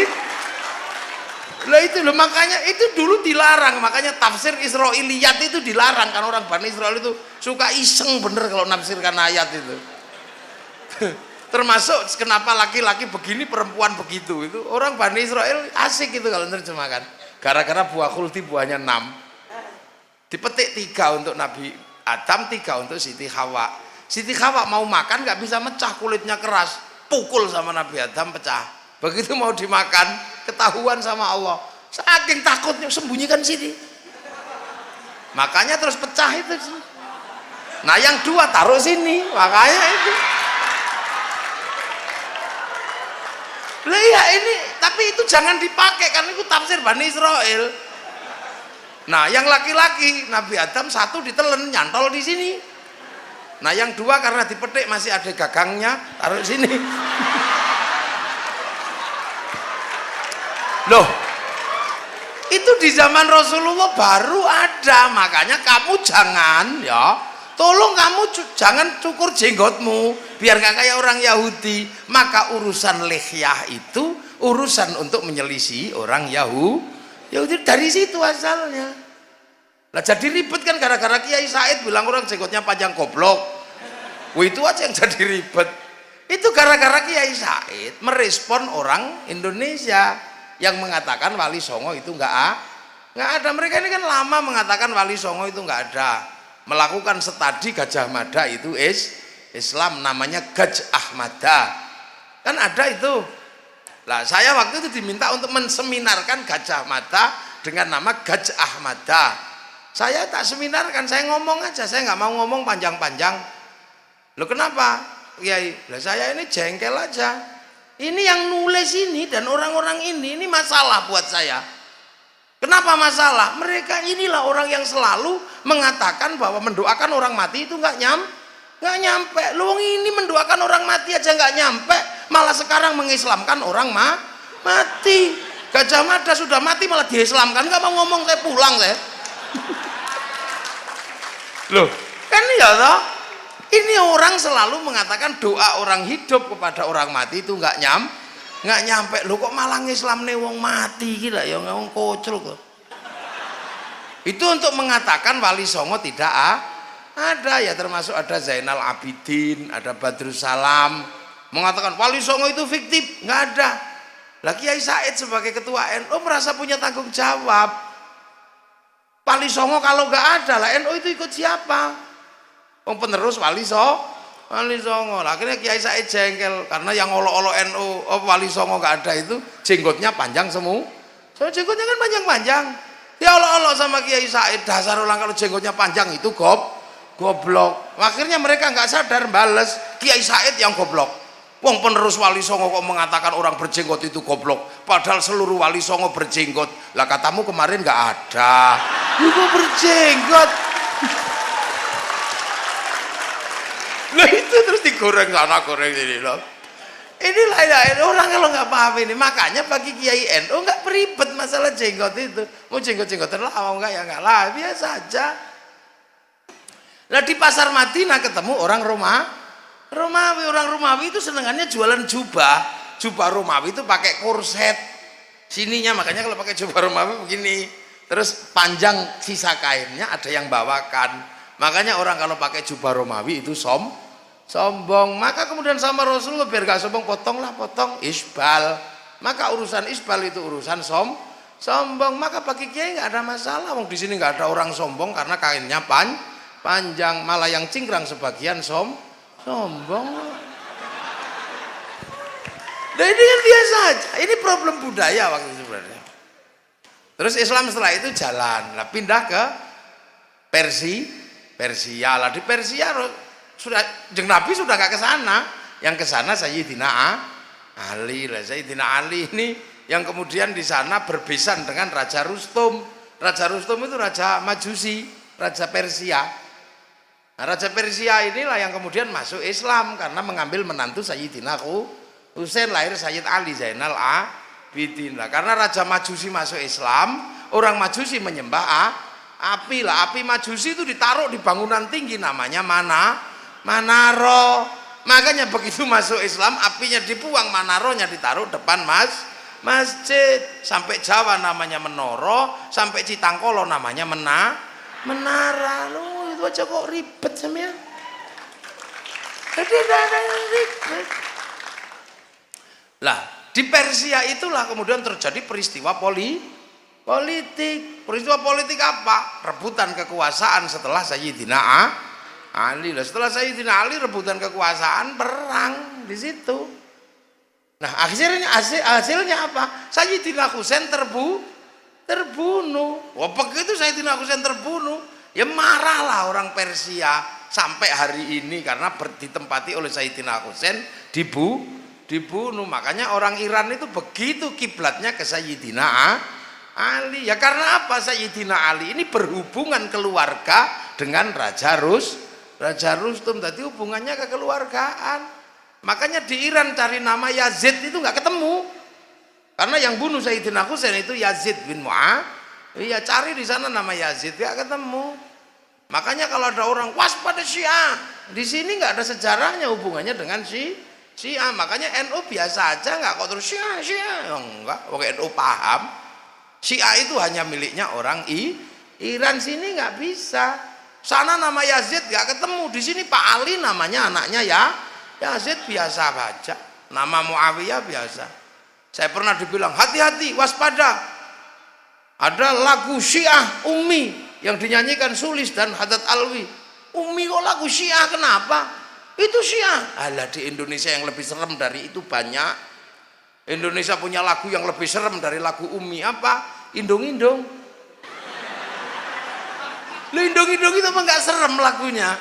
lah itu loh, makanya itu dulu dilarang, makanya tafsir Israiliyat itu dilarang karena orang Bani Israel itu suka iseng bener kalau nafsirkan ayat itu. Termasuk kenapa laki-laki begini perempuan begitu, itu orang Bani Israel asik itu kalau menerjemahkan. Gara-gara buah khuldi buahnya 6, dipetik 3 untuk Nabi Adam, 3 untuk Siti Hawa. Siti Hawa mau makan nggak bisa mecah, kulitnya keras, pukul sama Nabi Adam pecah. Begitu mau dimakan, ketahuan sama Allah, saking takutnya sembunyikan sini, makanya terus pecah itu. Nah yang 2 taruh sini, makanya itu. Lah ya ini, tapi itu jangan dipakai karena itu tafsir Bani Israel. Nah yang laki-laki Nabi Adam 1 ditelen nyantol di sini, Nah yang dua karena dipetik masih ada gagangnya, taruh sini. Loh, itu di zaman Rasulullah baru ada, makanya kamu jangan ya, tolong kamu jangan cukur jenggotmu biar nggak kayak orang Yahudi. Maka urusan lihyah itu urusan untuk menyelisih orang Yahudi, dari situ asalnya. Lah jadi ribet kan gara-gara Kiai Said bilang orang jenggotnya panjang goblok. Wah, itu aja yang jadi ribet. Itu gara-gara Kiai Said merespon orang Indonesia yang mengatakan Wali Songo itu nggak ada. Mereka ini kan lama mengatakan Wali Songo itu nggak ada, melakukan studi Gajah Mada itu Islam, namanya Gajah Ahmada kan ada itu. Lah saya waktu itu diminta untuk menseminarkan Gajah Mada dengan nama Gajah Ahmada. Saya tak seminarkan, saya ngomong aja, saya nggak mau ngomong panjang-panjang. Loh kenapa Kiai? Lah saya ini jengkel aja. Ini yang nulis ini dan orang-orang ini masalah buat saya. Kenapa masalah? Mereka inilah orang yang selalu mengatakan bahwa mendoakan orang mati itu nggak nyampe. Lu ini mendoakan orang mati aja nggak nyampe, malah sekarang mengislamkan orang mati. Gajah Mada sudah mati malah diislamkan, nggak mau ngomong, saya pulang saya. Loh, kan ya toh? Ini orang selalu mengatakan doa orang hidup kepada orang mati itu nggak nyampe. Lo kok malah Islam nih wong mati gila ya, wong kocel kok. Itu untuk mengatakan Wali Songo tidak ada ya, termasuk ada Zainal Abidin, ada Badrus Salam mengatakan Wali Songo itu fiktif, nggak ada. Lah Kiai Said sebagai ketua NU merasa punya tanggung jawab. Wali Songo kalau nggak ada lah NU itu ikut siapa? Penerus Wali Songo. Akhirnya Kiai Said jengkel karena yang olok-olok NU Wali Songo nggak ada itu jenggotnya panjang semua. Soalnya jenggotnya kan panjang-panjang. Dia olok-olok sama Kiai Said, dasar orang kalau jenggotnya panjang itu goblok. Akhirnya mereka nggak sadar bales, Kiai Said yang goblok. Wong penerus Wali Songo kok mengatakan orang berjenggot itu goblok, padahal seluruh Wali Songo berjenggot. Lah katamu kemarin nggak ada. Lu kok berjenggot? Loh itu terus digoreng sana goreng ini loh. Inilah ya, orang kalau nggak paham ini, makanya bagi Kiai NU nggak beribet masalah jenggot itu. Mau jenggot-jenggotan lah, mau nggak ya nggak lah, biasa aja. Nah di pasar Madinah ketemu orang Romawi. Orang Romawi itu senengannya jualan jubah Romawi itu pakai korset sininya, makanya kalau pakai jubah Romawi begini, terus panjang sisa kainnya ada yang bawakan. Makanya orang kalau pakai jubah Romawi itu sombong. Maka kemudian sama Rasulullah biar gak sombong, potong isbal. Maka urusan isbal itu urusan sombong. Maka bagi Kiai nggak ada masalah. Wong di sini nggak ada orang sombong karena kainnya panjang. Malah yang cingkrang sebagian sombong. Nah ini kan biasa aja. Ini problem budaya waktu itu sebenarnya. Terus Islam setelah itu jalan, lah pindah ke Persia lah. Di Persia sudah jeng Nabi sudah gak ke sana, yang ke sana Sayyidina Ali lah. Sayyidina Ali ini yang kemudian di sana berbesan dengan Raja Rustum. Raja Rustum itu raja Majusi, raja Persia. Nah, raja Persia inilah yang kemudian masuk Islam karena mengambil menantu Sayyidina Husain, lahir Sayyid Ali Zainal Abidin. Nah, karena raja Majusi masuk Islam, orang Majusi menyembah api lah. Api Majusi itu ditaruh di bangunan tinggi namanya Manaro. Makanya begitu masuk Islam apinya dibuang, Manaronya ditaruh depan masjid. Sampai Jawa namanya Menoro, sampai Citangkolo namanya Menara. Loh, itu aja kok ribet sama ya. Jadi ada yang ribet. Lah di Persia itulah kemudian terjadi peristiwa politik. Peristiwa politik apa? Rebutan kekuasaan setelah Sayyidina Ali. Setelah Sayyidina Ali rebutan kekuasaan, perang di situ. Nah hasilnya apa? Sayyidina Husain terbunuh. Wah begitu Sayyidina Husain terbunuh, ya marahlah orang Persia sampai hari ini karena ditempati oleh Sayyidina Husain dibunuh. Makanya orang Iran itu begitu kiblatnya ke Sayyidina Ali. Ya karena apa? Sayyidina Ali ini berhubungan keluarga dengan Raja Raja Rustum, tadi hubungannya kekeluargaan. Makanya di Iran cari nama Yazid itu nggak ketemu. Karena yang bunuh Sayyidina Husain itu Yazid bin Muawiyah. Iya, cari di sana nama Yazid nggak ketemu. Makanya kalau ada orang waspada Syiah, di sini nggak ada sejarahnya hubungannya dengan Syiah. Makanya NU biasa aja, nggak kok terus Syiah. Enggak, oke, NU paham. Syiah itu hanya miliknya orang Iran, sini nggak bisa. Sana nama Yazid nggak ketemu, di sini Pak Ali namanya anaknya ya Yazid biasa baca. Nama Muawiyah biasa. Saya pernah dibilang hati-hati, waspada. Ada lagu Syiah Umi yang dinyanyikan Sulis dan Haddad Alwi. Umi kok lagu Syiah, kenapa? Itu Syiah. Alah, di Indonesia yang lebih serem dari itu banyak. Indonesia punya lagu yang lebih serem dari lagu Umi, apa? Indung-indung. Lu indung-indung itu apa nggak serem lagunya?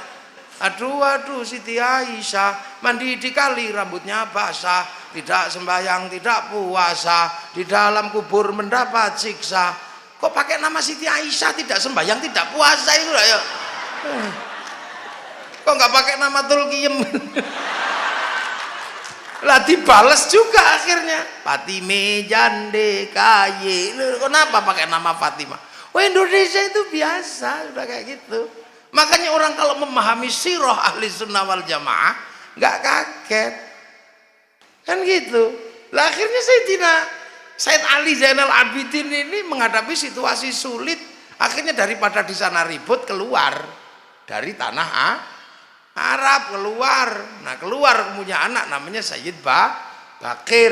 Aduh Siti Aisyah mandi di kali rambutnya basah, tidak sembahyang tidak puasa, di dalam kubur mendapat siksa. Kok pakai nama Siti Aisyah tidak sembahyang tidak puasa itu lah ya? Kok nggak pakai nama Tulkiem? Lah dibales juga akhirnya Fatime jande kaye. Kenapa pakai nama Fatimah? Oh, Indonesia itu biasa sudah kayak gitu. Makanya orang kalau memahami sirah ahli sunnah wal jamaah nggak kaget kan gitu. Lah akhirnya Said Ali Zainal Abidin ini menghadapi situasi sulit, akhirnya daripada di sana ribut keluar dari tanah Arab, keluar. Nah, keluar punya anak namanya Sayyid Bakir.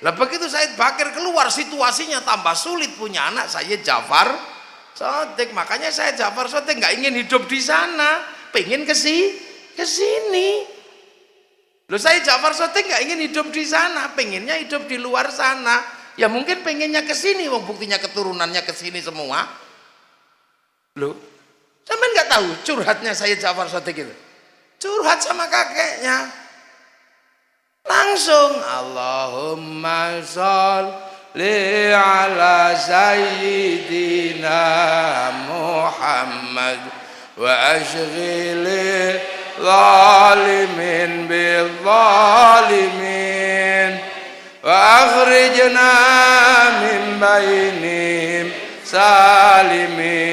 Lah begitu Sayyid Bakir keluar, situasinya tambah sulit, punya anak Sayyid Ja'far Shadiq. Makanya saya Ja'far Shadiq nggak ingin hidup di sana, pengen ke sini. Loh, saya Ja'far Shadiq nggak ingin hidup di sana, pengennya hidup di luar sana. Ya mungkin pengennya ke sini, wong buktinya keturunannya ke sini semua. Loh, sampean nggak tahu curhatnya saya Ja'far Shadiq itu? Curhat sama kakeknya. Langsung Allahumma sholli ala sayyidina Muhammad wa ashghili zalimin bil zalimin wa akhrijna min bainim salimin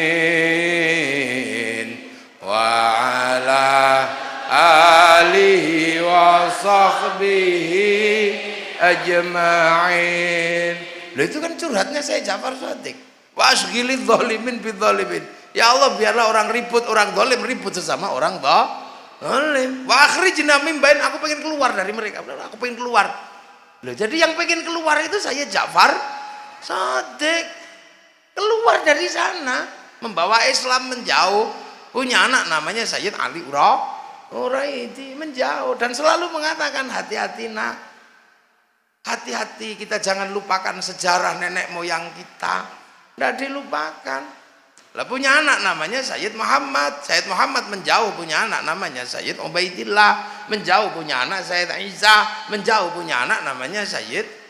wa ala alihi wa sahbihi ajma'in. Loh, itu kan curhatnya saya Ja'far Shadiq. Wa asghilil zalimin bidzalimin. Ya Allah, biarlah orang ribut, orang zalim ribut sesama orang zalim. Wa akhrijna min bain, aku pengen keluar dari mereka. Aku pengen keluar. Loh, jadi yang pengen keluar itu saya Ja'far Shadiq. Keluar dari sana, membawa Islam menjauh. Punya anak namanya Sayyid Ali Uraidi, menjauh dan selalu mengatakan hati-hati nak, hati-hati, kita jangan lupakan sejarah nenek moyang kita, tidak dilupakan. Lah punya anak namanya Sayyid Muhammad menjauh, punya anak namanya Sayyid Ubaidillah, menjauh, punya anak Sayyid Isa, menjauh, punya anak namanya Sayyid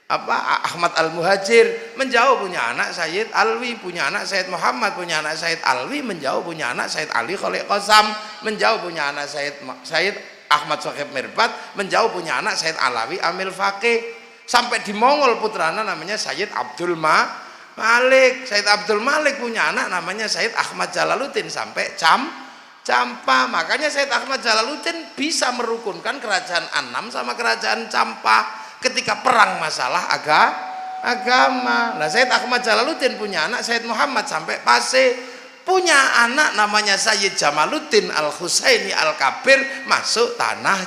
Ahmad Al-Muhajir, menjauh, punya anak Sayyid Alwi, punya anak Sayyid Muhammad, punya anak Sayyid Alwi, menjauh, punya anak Sayyid Ali Khaliq Qasam, menjauh, punya anak Sayyid Ahmad Sohib Mirbat, menjauh, punya anak Sayyid Alawi Amil Faqih, sampai di Mongol putrana namanya Sayyid Abdul Malik. Sayyid Abdul Malik punya anak namanya Sayyid Ahmad Jalaluddin sampai Campa. Makanya Sayyid Ahmad Jalaluddin bisa merukunkan kerajaan Annam sama kerajaan Campa ketika perang masalah agama. Nah, Sayyid Ahmad Jalaluddin punya anak Sayyid Muhammad sampai Paseh, punya anak namanya Sayyid Jamaluddin Al-Husaini Al-Kabir masuk tanah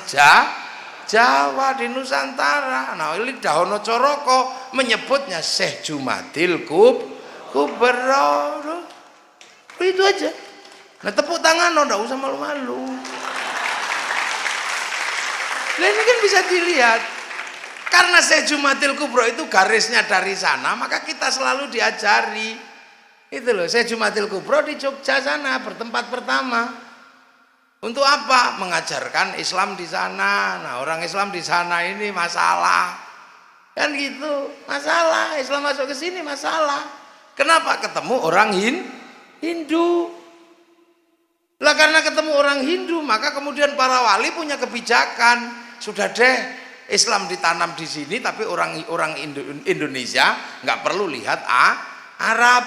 Jawa di Nusantara. Nah, ini Dahono Coroko menyebutnya Syekh Jumadil Kubro. Itu aja. Nah, tepuk tangan, enggak usah malu-malu. Nah, ini kan bisa dilihat. Karena Syekh Jumadil Kubro itu garisnya dari sana, maka kita selalu diajari. Itu loh, Syekh Jumadil Kubro di Jogja sana bertempat pertama. Untuk apa? Mengajarkan Islam di sana. Nah, orang Islam di sana ini masalah. Kan gitu, masalah. Islam masuk ke sini masalah. Kenapa? Ketemu orang Hindu. Lah karena ketemu orang Hindu, maka kemudian para wali punya kebijakan. Sudah deh, Islam ditanam di sini, tapi orang Indonesia nggak perlu lihat Arab.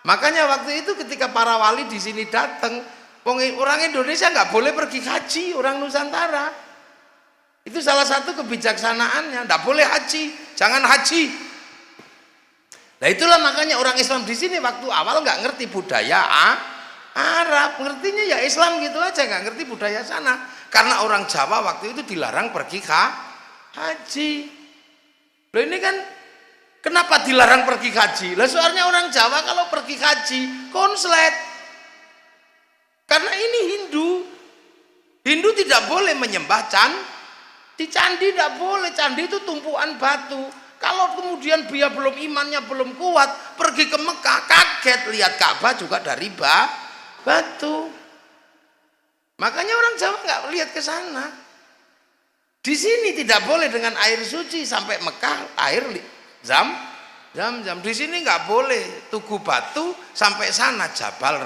Makanya waktu itu ketika para wali di sini datang, orang Indonesia nggak boleh pergi haji, orang Nusantara. Itu salah satu kebijaksanaannya, nggak boleh haji, jangan haji. Nah itulah makanya orang Islam di sini waktu awal nggak ngerti budaya Arab, ngertinya ya Islam gitu aja, nggak ngerti budaya sana. Karena orang Jawa waktu itu dilarang pergi haji. Loh ini kan kenapa dilarang pergi haji? Lah soalnya orang Jawa kalau pergi haji konslet. Karena ini Hindu tidak boleh menyembah di candi, tidak boleh. Candi itu tumpuan batu. Kalau kemudian dia imannya belum kuat, pergi ke Mekah kaget lihat Ka'bah juga dari batu. Makanya orang Jawa nggak lihat ke sana. Di sini tidak boleh dengan air suci, sampai Mekah air zam-zam. Di sini nggak boleh Tugu Batu sampai sana Jabal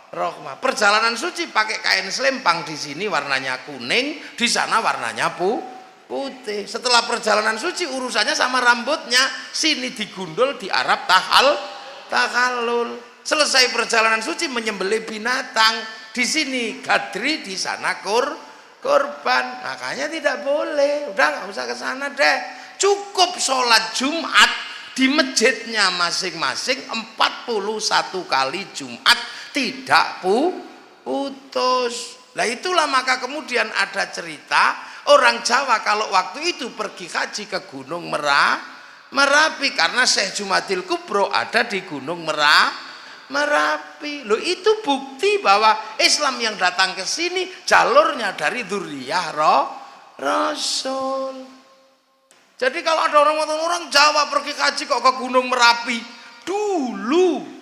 Rohmah. Perjalanan suci pakai kain selempang, di sini warnanya kuning, di sana warnanya putih. Setelah perjalanan suci urusannya sama rambutnya, sini digundul, di Arab tahalul. Selesai perjalanan suci menyembelih binatang, di sini gadri, di sana korban. Makanya tidak boleh, udah nggak usah ke sana deh. Cukup sholat Jumat di masjidnya masing-masing 41 kali Jumat, tidak putus. Nah itulah maka kemudian ada cerita orang Jawa kalau waktu itu pergi haji ke Gunung Merapi karena Syekh Jumadil Kubro ada di Gunung Merapi. Loh itu bukti bahwa Islam yang datang ke sini jalurnya dari dzurriyyah Rasul. Jadi kalau ada orang Jawa pergi haji kok ke Gunung Merapi dulu,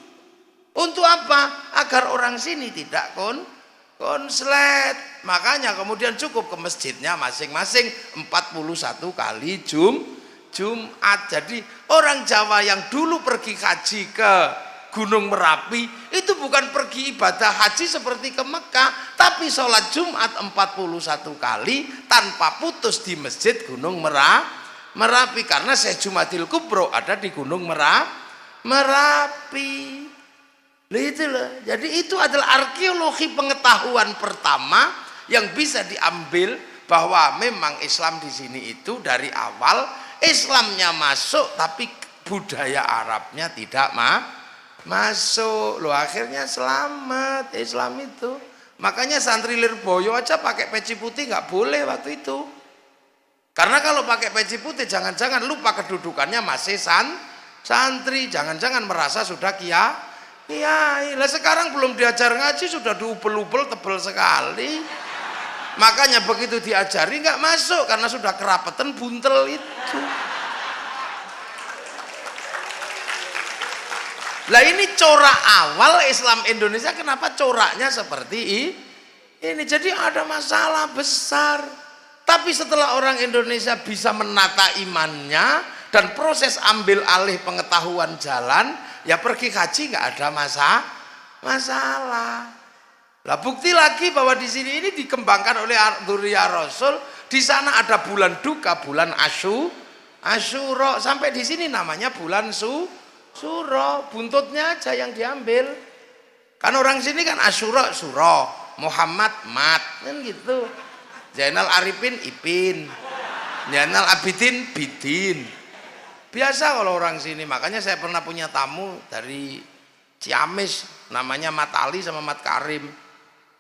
untuk apa? Agar orang sini tidak konslet. Makanya kemudian cukup ke masjidnya masing-masing 41 kali Jumat. Jadi orang Jawa yang dulu pergi haji ke Gunung Merapi itu bukan pergi ibadah haji seperti ke Mekah, tapi sholat Jumat 41 kali tanpa putus di masjid Gunung Merapi karena Syekh Jumadil Kubro ada di Gunung Merapi. Itulah. Jadi itu adalah arkeologi pengetahuan pertama yang bisa diambil bahwa memang Islam di sini itu dari awal Islamnya masuk tapi budaya Arabnya tidak masuk. Loh akhirnya selamat Islam itu. Makanya santri Lirboyo aja pakai peci putih nggak boleh waktu itu. Karena kalau pakai peci putih jangan-jangan lupa kedudukannya masih santri, jangan-jangan merasa sudah kiai. Lah sekarang belum diajar ngaji sudah diupel-upel tebel sekali. Makanya begitu diajari nggak masuk karena sudah kerapetan buntel itu. Lah ini corak awal Islam Indonesia, kenapa coraknya seperti ini? Jadi ada masalah besar. Tapi setelah orang Indonesia bisa menata imannya dan proses ambil alih pengetahuan jalan, ya pergi haji nggak ada masalah. Lah bukti lagi bahwa di sini ini dikembangkan oleh dzurriyyah Rasul. Di sana ada bulan duka, bulan Asyura. Sampai di sini namanya bulan Suro, buntutnya aja yang diambil. Kan orang sini kan Asyura Suro, Muhammad Mat, kan gitu. Zainal Arifin Ipin, Zainal Abidin Bidin. Biasa kalau orang sini. Makanya saya pernah punya tamu dari Ciamis, namanya Mat Ali sama Mat Karim.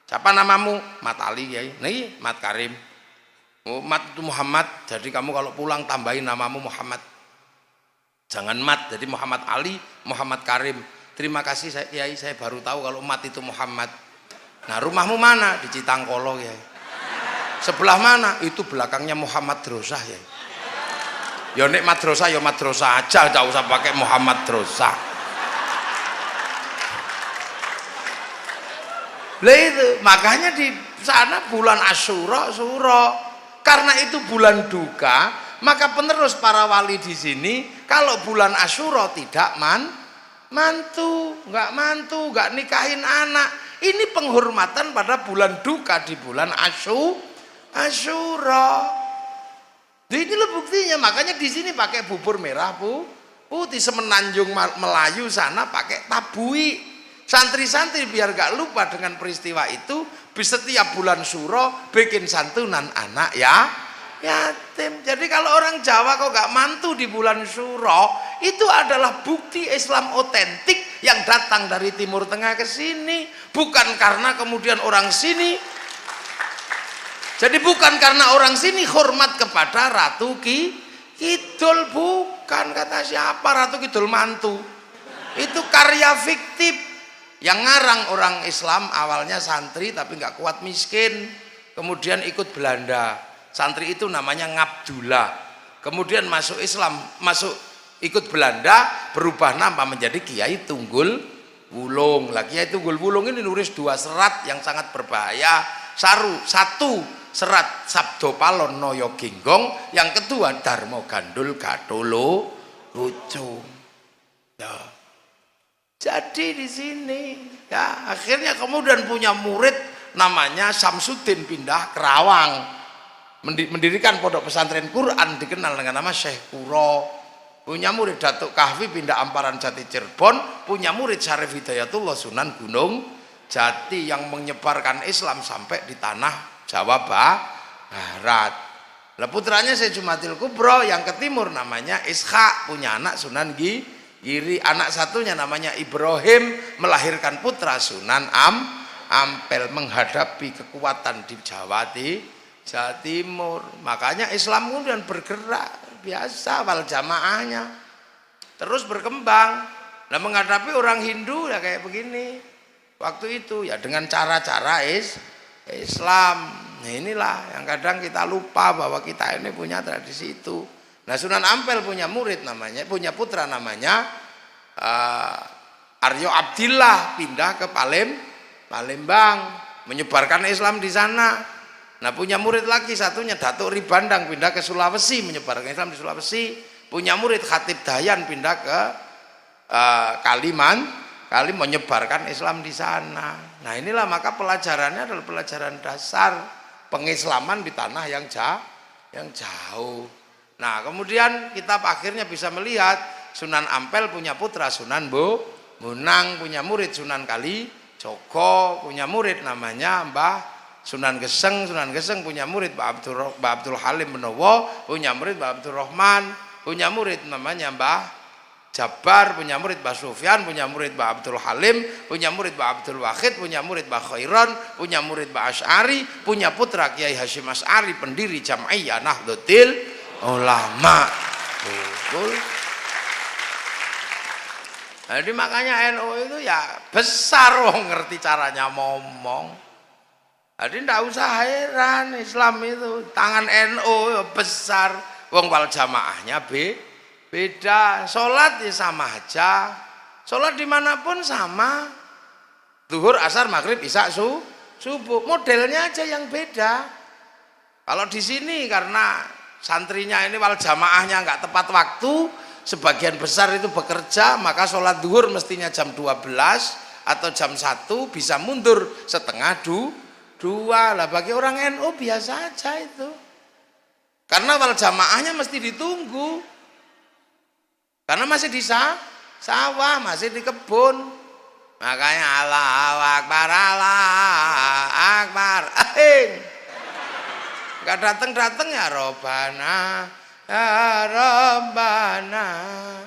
Siapa namamu? Mat Ali ya. Nih Mat Karim. Mat itu Muhammad. Jadi kamu kalau pulang tambahin namamu Muhammad. Jangan Mat, jadi Muhammad Ali, Muhammad Karim. Terima kasih saya Kiai, saya baru tahu kalau Mat itu Muhammad. Nah rumahmu mana? Di Citangkolo ya. Sebelah mana? Itu belakangnya Muhammad Drosah ya. Ya nek madrasah ya madrasah aja, enggak usah pakai Muhammad Drosah. Lah itu makanya di sana bulan Asyura Suro. Karena itu bulan duka, maka penerus para wali di sini kalau bulan Asyura tidak mantu, nggak nikahin anak. Ini penghormatan pada bulan duka di bulan Asyura. Ini loh buktinya. Makanya di sini pakai bubur merah putih. Semenanjung Melayu sana pakai tabui. Santri-santri biar gak lupa dengan peristiwa itu, setiap bulan Suro bikin santunan anak yatim. Jadi kalau orang Jawa kok gak mantu di bulan Suro, itu adalah bukti Islam otentik yang datang dari Timur Tengah ke sini. Bukan karena kemudian orang sini, jadi bukan karena orang sini hormat kepada Ratu Kidul, bukan. Kata siapa Ratu Kidul mantu? Itu karya fiktif yang ngarang orang Islam, awalnya santri tapi nggak kuat miskin, kemudian ikut Belanda. Santri itu namanya Ngabdullah, kemudian masuk Islam, ikut Belanda, berubah nama menjadi Kiai Tunggul Wulung. Lah Kiai Tunggul Wulung ini nulis 2 serat yang sangat berbahaya. Satu serat Sabdo Palon Noyo Ginggong, yang kedua Darmo Gandul Gatolo Lucu. Ya. Jadi di sini ya akhirnya kemudian punya murid namanya Samsudin, pindah Kerawang, mendirikan pondok pesantren Quran dikenal dengan nama Syekh Kuro. Punya murid Datuk Kahfi, pindah Amparan Jati Cirebon, punya murid Syarif Hidayatullah Sunan Gunung Jati yang menyebarkan Islam sampai di tanah Jawa Barat. Lah putranya Syekh Jumatil Kubro yang ke timur namanya Ishak, punya anak Sunan Giri, anak satunya namanya Ibrahim, melahirkan putra Sunan Ampel, menghadapi kekuatan di Jawa Timur. Makanya Islam kemudian bergerak biasa, wal jamaahnya terus berkembang. Nah menghadapi orang Hindu ya kayak begini waktu itu ya, dengan cara-cara Islam. Nah inilah yang kadang kita lupa bahwa kita ini punya tradisi itu. Nah Sunan Ampel punya murid namanya, punya putra namanya Aryo Abdillah, pindah ke Palembang, menyebarkan Islam di sana. Nah punya murid lagi satunya Datuk Ribandang, pindah ke Sulawesi, menyebarkan Islam di Sulawesi. Punya murid Khatib Dayan, pindah ke Kalimantan, menyebarkan Islam di sana. Nah inilah maka pelajarannya adalah pelajaran dasar pengislaman di tanah yang jauh. Nah kemudian kita akhirnya bisa melihat Sunan Ampel punya putra Sunan Bonang, punya murid Sunan Kalijogo, punya murid namanya Mbah Sunan Geseng punya murid Mbah Abdul Halim Benowo, punya murid Mbah Abdul Rahman, punya murid namanya Mbah Jabar, punya murid Mbah Sufyan, punya murid Mbah Abdul Halim, punya murid Mbah Abdul Wahid, punya murid Mbah Khairon, punya murid Mbah Asy'ari, punya putra Kiai Hasyim Asy'ari, pendiri Jam'iyah Nahdlatul Ulama. Betul. Jadi makanya NU itu ya besar, ngerti caranya ngomong. Jadi tidak usah heran Islam itu tangan NU besar, wong wal jamaahnya beda, sholat ya sama aja, sholat dimanapun sama, zuhur, asar, maghrib, isya, subuh, modelnya aja yang beda. Kalau di sini karena santrinya ini wal jamaahnya nggak tepat waktu, sebagian besar itu bekerja, maka sholat zuhur mestinya jam 12 atau jam 1, bisa mundur setengah 2 lah. Bagi orang NU biasa aja itu, karena wal jamaahnya mesti ditunggu, karena masih di sawah, masih di kebun. Makanya Allahu Akbar, Allahu Akbar, nggak datang ya Robbana, ya Robbana,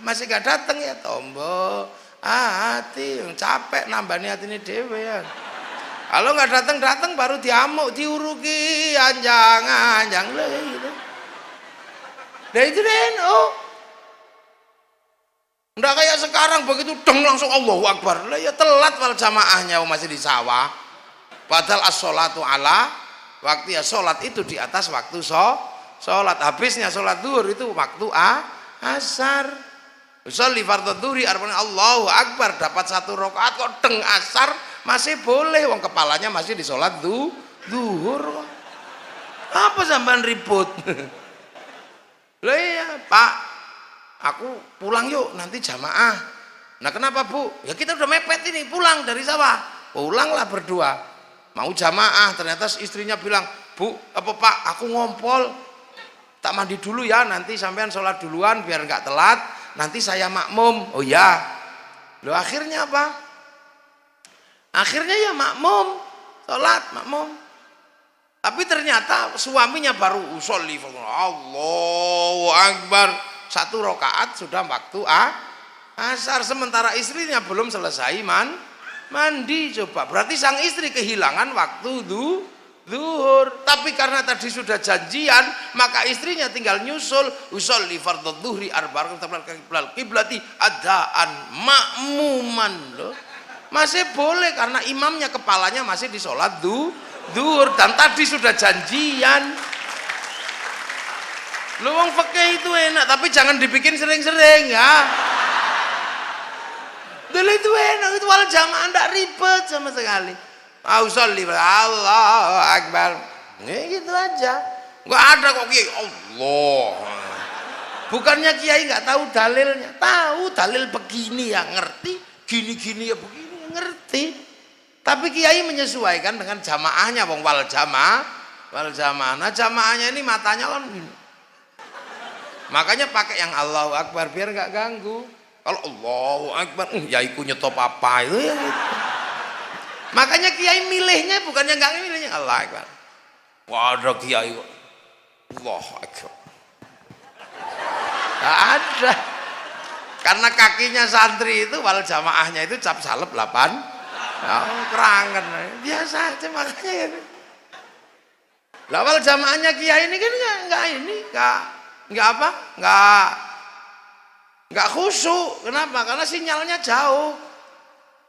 masih nggak datang ya tombo hati, yang capek nambahnya hati ini dewe ya. Kalau nggak datang baru diamuk, diuruki, anjang gitu. Nah itu NU. Nggak kayak sekarang begitu deng langsung Allahu Akbar. Lah ya telat wal jamaahnya masih di sawah. Padahal as-sholatu ala waktu, ya sholat itu di atas waktu sholat. Habisnya sholat zuhur itu waktu asar. Sholli fardhu dzuri arba'a Allahu Akbar, dapat 1 rakaat kok deng asar masih boleh, wong kepalanya masih di sholat zuhur. Apa sampean ribut? Lah iya Pak, aku pulang yuk nanti jamaah. Nah kenapa Bu? Ya kita udah mepet ini, pulang dari sawah. pulanglah berdua. Mau jamaah, ternyata istrinya bilang, "Bu, apa Pak, aku ngompol, tak mandi dulu ya, nanti sampean sholat duluan biar nggak telat, nanti saya makmum." Oh ya. Loh akhirnya apa? Akhirnya ya makmum, sholat makmum. Tapi ternyata suaminya baru usolli, Allahu Akbar, 1 rakaat sudah waktu asar, sementara istrinya belum selesai mandi. Coba, berarti sang istri kehilangan waktu zuhur. Tapi karena tadi sudah janjian, maka istrinya tinggal nyusul, usolli fardhu dzuhri arba'an qiblati adaan makmuman. Loh masih boleh karena imamnya kepalanya masih di sholat zuhur dan tadi sudah janjian. Lu wong fikih itu enak, tapi jangan dibikin sering-sering ya. Dulu itu enak, itu wal jamaah ndak ribet sama sekali. Ausolli Allahu Akbar. Gitu aja. Enggak ada kok kiai Allah. Bukannya kiai nggak tahu dalilnya, tahu dalil begini ya ngerti, gini-gini ya begini ya ngerti. Tapi kiai menyesuaikan dengan jamaahnya, wong wal jamaah. Nah jamaahnya ini matanya kan gini. Makanya pakai yang Allahu Akbar biar nggak ganggu. Kalau Allahu Akbar, ya ikut nyetop apa itu ya gitu. Makanya kiai milihnya bukannya nggak milihnya Allahu Akbar. Wah ada kiai kok Allahu Akbar. Nggak ada. Karena kakinya santri itu wal jamaahnya itu cap salep 8. Oh, kerangan. Biasa aja makanya gitu. Lah wal jamaahnya kiai ini kan nggak khusyuk. Kenapa? Karena sinyalnya jauh.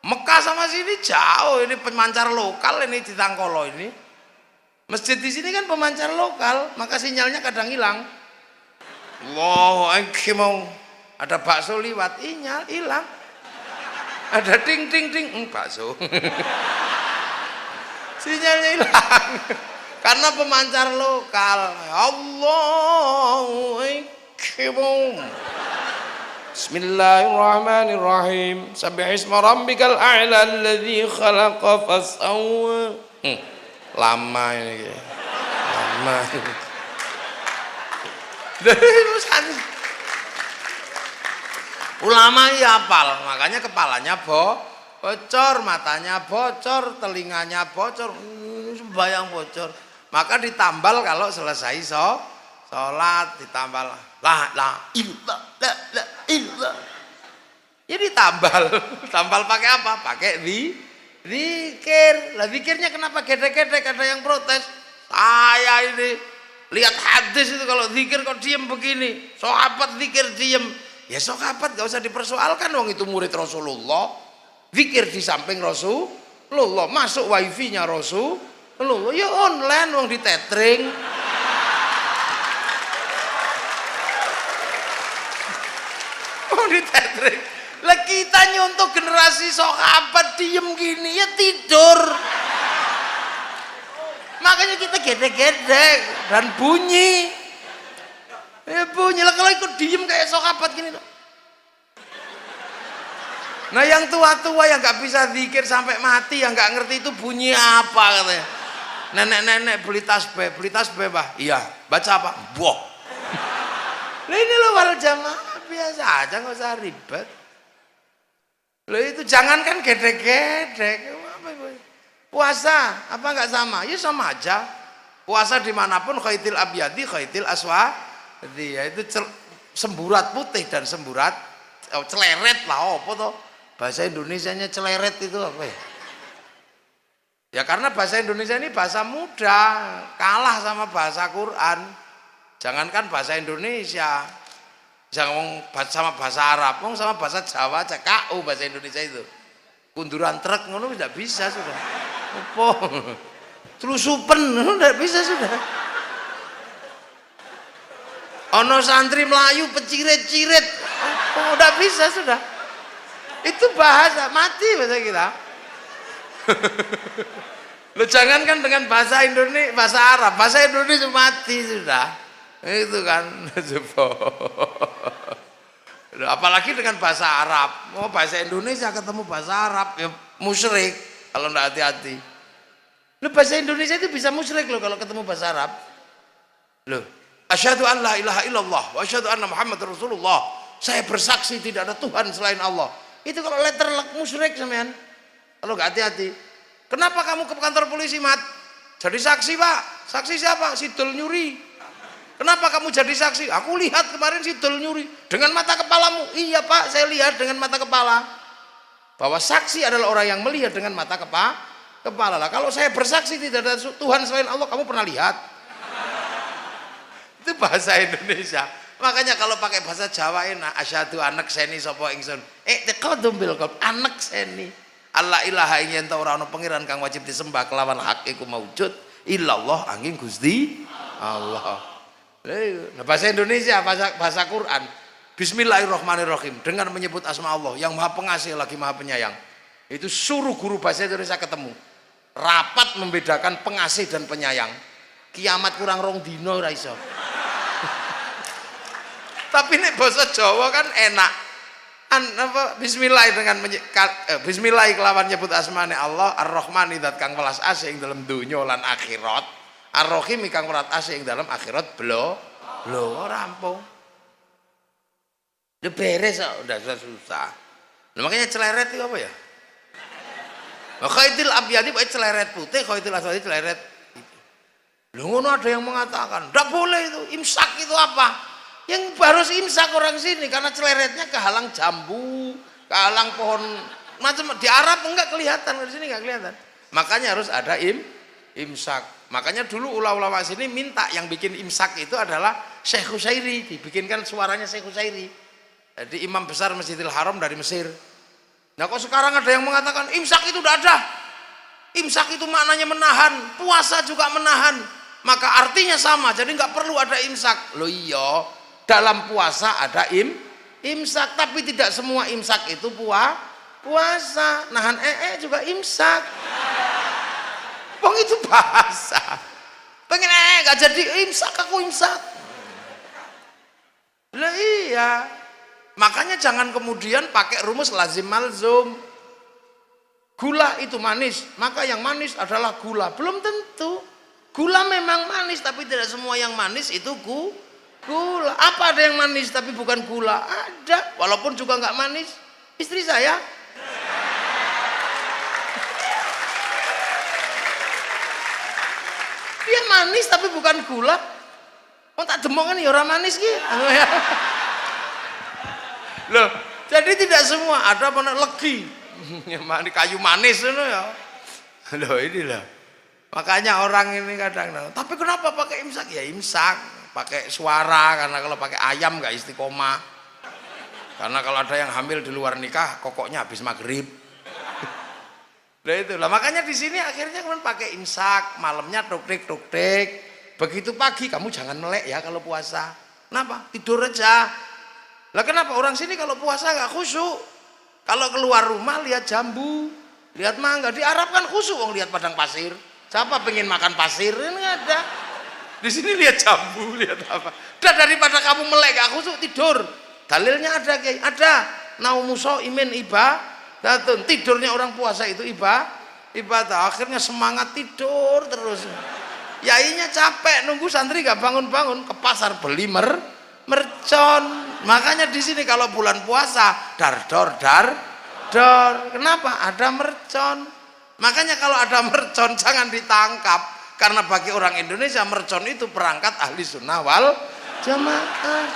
Mekah sama sini jauh, ini pemancar lokal ini di Tangkolo ini. Masjid di sini kan pemancar lokal, maka sinyalnya kadang hilang. Allahu Akbar. Ada bakso liwat, hilang. Ada ting ting ting, bakso. Sinyalnya hilang. Karena pemancar lokal. Allahu Akbar. Bismillahirrahmanirrahim. Sabbihisma rabbikal a'la alladzi khalaqa fasawwa. Lama ini. Lama. Ulama ya hafal, makanya kepalanya bocor, matanya bocor, telinganya bocor, sembayang bocor. Maka ditambal kalau selesai sholat, ditambal la ilah. Jadi tambal pakai apa? Pakai zikir. Lah zikirnya kenapa gedek-gedek? Ada yang protes. Saya ini lihat hadis itu kalau zikir kok diem begini. Sahabat zikir diem. Ya sahabat gak usah dipersoalkan, wong itu murid Rasulullah. Zikir di samping Rasulullah, masuk wifi-nya Rasulullah. Ya online wong di tethering. Di tethering. Lah kita nyontoh generasi sahabat diem gini ya tidur. Makanya kita gedek-gedek dan bunyi. Ya bunyi lah kalau ikut diem kayak sahabat gini loh. Nah yang tua-tua yang nggak bisa zikir sampai mati, yang nggak ngerti itu bunyi apa katanya. Nenek-nenek beli tasbih bah. Iya, baca apa? Boh. Lah ini loh wal jamaah biasa aja, nggak usah ribet. Loh itu jangankan gedek-gedek. Puasa apa nggak sama? Ya sama aja. Puasa dimanapun khaitil abyadi khaitil aswadi, yaitu semburat putih dan semburat celeret lah. Apa toh? Bahasa Indonesianya celeret itu apa ya? Ya karena bahasa Indonesia ini bahasa muda, kalah sama bahasa Quran. Jangankan bahasa Indonesia, jangan sama bahasa Arab, sama bahasa Jawa aja KU bahasa Indonesia itu. Kunduran truk ngono tidak bisa sudah. Apa? Telusupen tidak bisa sudah. Ono santri Melayu pecirit-cirit, tidak bisa sudah. Itu bahasa mati bahasa kita. Lo jangankan dengan bahasa Indonesia, bahasa Arab, bahasa Indonesia mati sudah. Itu kan. Apalagi dengan bahasa Arab. Oh bahasa Indonesia ketemu bahasa Arab ya musyrik. kalau nggak hati-hati. Lu bahasa Indonesia itu bisa musyrik loh kalau ketemu bahasa Arab. Loh, asyhadu an la ilaha illallah wa asyhadu anna Muhammadar Rasulullah. Saya bersaksi tidak ada Tuhan selain Allah. Itu kalau letter musyrik sampean. Kalau nggak hati-hati. Kenapa kamu ke kantor polisi, Mat? Jadi saksi, Pak. Saksi siapa? Sidul nyuri. Kenapa kamu jadi saksi? Aku lihat kemarin Sidul nyuri dengan mata kepalamu. Iya, Pak, saya lihat dengan mata kepala. Bahwa saksi adalah orang yang melihat dengan mata kepala lah. Kalau saya bersaksi tidak ada Tuhan selain Allah, kamu pernah lihat? Itu bahasa Indonesia. Makanya kalau pakai bahasa Jawa enak. Asyhadu anak seni sapa ingsun. Taqaddum bil qalb anak seni. Allah ilaha ing yen ora ana pangeran kang wajib disembah kelawan hak iku maujud illallah angin Gusti Allah. Nah, bahasa Indonesia, bahasa Quran. Bismillahirrahmanirrahim, dengan menyebut asma Allah yang maha pengasih lagi maha penyayang. Itu suruh guru bahasa Indonesia ketemu. Rapat membedakan pengasih dan penyayang. Kiamat kurang rong dino ora iso. Tapi nek bahasa Jawa kan enak. Bismillah dengan Bismillah kelawan nyebut asmane Allah, Ar-Rahman zat kang welas asih ing dalam dunya lan akhirat, Ar-Rahim kang welas asih ing dalam akhirat blo rampung. Udah beres kok, udah susah. Nah, makanya celeret itu apa ya? Khaitil abyadi pakai celeret putih, khaitil aswadi celeret. Loh, ngono ada yang mengatakan, enggak boleh itu. Imsak itu apa? Yang harus imsak orang sini karena celeretnya kehalang jambu, kehalang pohon macam di Arab enggak kelihatan, di sini enggak kelihatan. Makanya harus ada imsak. Makanya dulu ulama-ulama sini minta yang bikin imsak itu adalah Syekh Husairi, dibikinkan suaranya Syekh Husairi. Jadi imam besar Masjidil Haram dari Mesir. Nah kok sekarang ada yang mengatakan imsak itu tidak ada. Imsak itu maknanya menahan, puasa juga menahan. Maka artinya sama, jadi nggak perlu ada imsak. Loh iya, dalam puasa ada imsak, tapi tidak semua imsak itu puasa. Nahan juga imsak. Bang itu bahasa. Pengen nggak jadi imsak, aku imsak. Lah iya. Makanya jangan kemudian pakai rumus lazim malzum. Gula itu manis, maka yang manis adalah gula. Belum tentu. Gula memang manis, tapi tidak semua yang manis itu gula. Apa ada yang manis tapi bukan gula? Ada, walaupun juga nggak manis. Istri saya. Dia manis tapi bukan gula. Oh tak demongan ya orang manis gitu. Loh, jadi tidak semua ada apa legi. Kayu manis itu ya. Loh inilah. Makanya orang ini kadang, tapi kenapa pakai imsak? Ya imsak, pakai suara karena kalau pakai ayam nggak istiqomah. Karena kalau ada yang hamil di luar nikah, kokoknya habis maghrib. Nah itulah. Makanya di sini akhirnya kemudian pakai imsak, malamnya tuk-tik. Begitu pagi kamu jangan melek ya kalau puasa. Kenapa? Tidur aja. Lah kenapa orang sini kalau puasa nggak khusyuk? Kalau keluar rumah lihat jambu, lihat mangga. Di Arab kan khusyuk, wong lihat padang pasir. Siapa pengen makan pasir? Ini nggak ada. Di sini lihat jambu, lihat apa? Udah daripada kamu melek nggak khusyuk tidur. Dalilnya ada kayak ada. Naumuso imin ibadatun. Tidurnya orang puasa itu ibadah. Akhirnya semangat tidur terus. Yainya capek nunggu santri nggak bangun-bangun ke pasar beli mercon. Makanya di sini kalau bulan puasa dar. Kenapa? Ada mercon. Makanya kalau ada mercon jangan ditangkap, karena bagi orang Indonesia mercon itu perangkat ahli sunnah wal jamaah.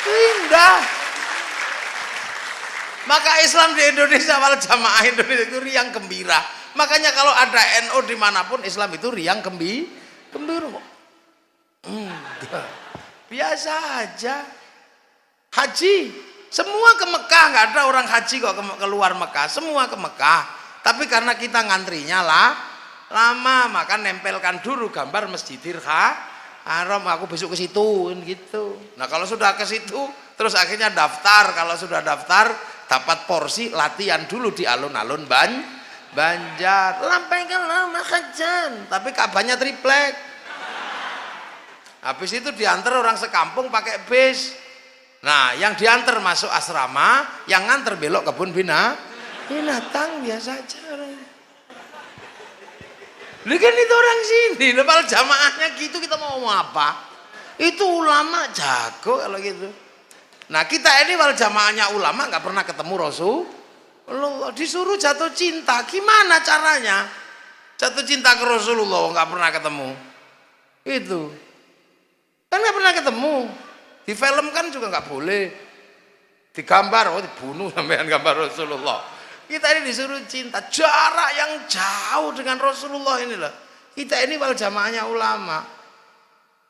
Indah. Maka Islam di Indonesia wal jamaah Indonesia itu riang gembira. Makanya kalau ada NU dimanapun Islam itu riang gembira. Biasa aja. Haji semua ke Mekah, nggak ada orang haji kok keluar Mekah, semua ke Mekah. Tapi karena kita ngantrinya lama, maka nempelkan dulu gambar Masjidil Haram. Aku besok ke situ gitu. Nah kalau sudah ke situ terus akhirnya daftar. Kalau sudah daftar dapat porsi latihan dulu di alun-alun Banjar. Lampaikan lama kajian, tapi kabarnya triplek. Habis itu diantar orang sekampung pakai bis. Nah, yang diantar masuk asrama, yang nganter belok kebun binatang biasa aja. Lu kan itu orang sini, kalau jamaahnya gitu kita mau ngomong apa? Itu ulama jago kalau gitu. Nah kita ini wal jamaahnya ulama nggak pernah ketemu Rasulullah, disuruh jatuh cinta, gimana caranya? Jatuh cinta ke Rasulullah nggak pernah ketemu, itu kan nggak pernah ketemu. Di film kan juga nggak boleh, digambar, oh dibunuh sampean gambar Rasulullah. Kita ini disuruh cinta, jarak yang jauh dengan Rasulullah ini lah. Kita ini wal jamaahnya ulama,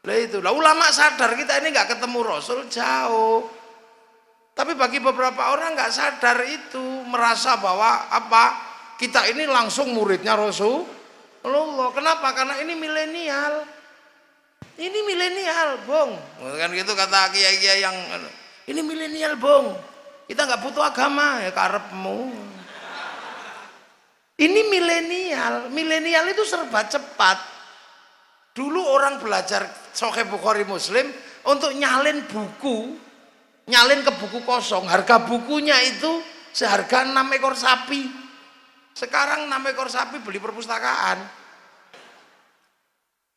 lah itu lah ulama sadar kita ini nggak ketemu Rasul jauh. Tapi bagi beberapa orang nggak sadar itu, merasa bahwa apa, kita ini langsung muridnya Rasulullah. Kenapa? Karena ini milenial. Ini milenial, Bong. Kan gitu kata kiai-kiai yang ini milenial, Bong. Kita nggak butuh agama, ya karepmu. Ini milenial. Milenial itu serba cepat. Dulu orang belajar Sahih Bukhari Muslim untuk nyalin buku, nyalin ke buku kosong, harga bukunya itu seharga 6 ekor sapi. Sekarang 6 ekor sapi beli perpustakaan.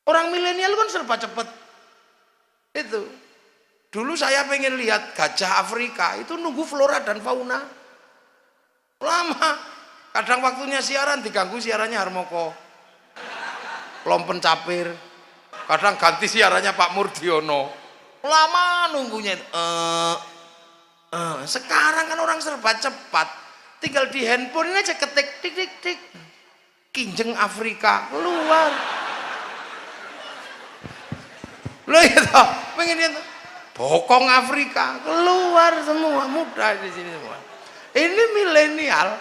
Orang milenial kan serba cepet. Itu dulu saya pengen lihat gajah Afrika itu nunggu flora dan fauna lama. Kadang waktunya siaran diganggu siarannya Harmoko, Lompen Capir. Kadang ganti siarannya Pak Murdiono, lama nunggunya. Sekarang kan orang serba cepat, tinggal di handphone ini aja ketik tik tik tik, kinjeng Afrika keluar. Loh itu pengen lihat bokong Afrika keluar semua, mudah di sini semua. Ini milenial,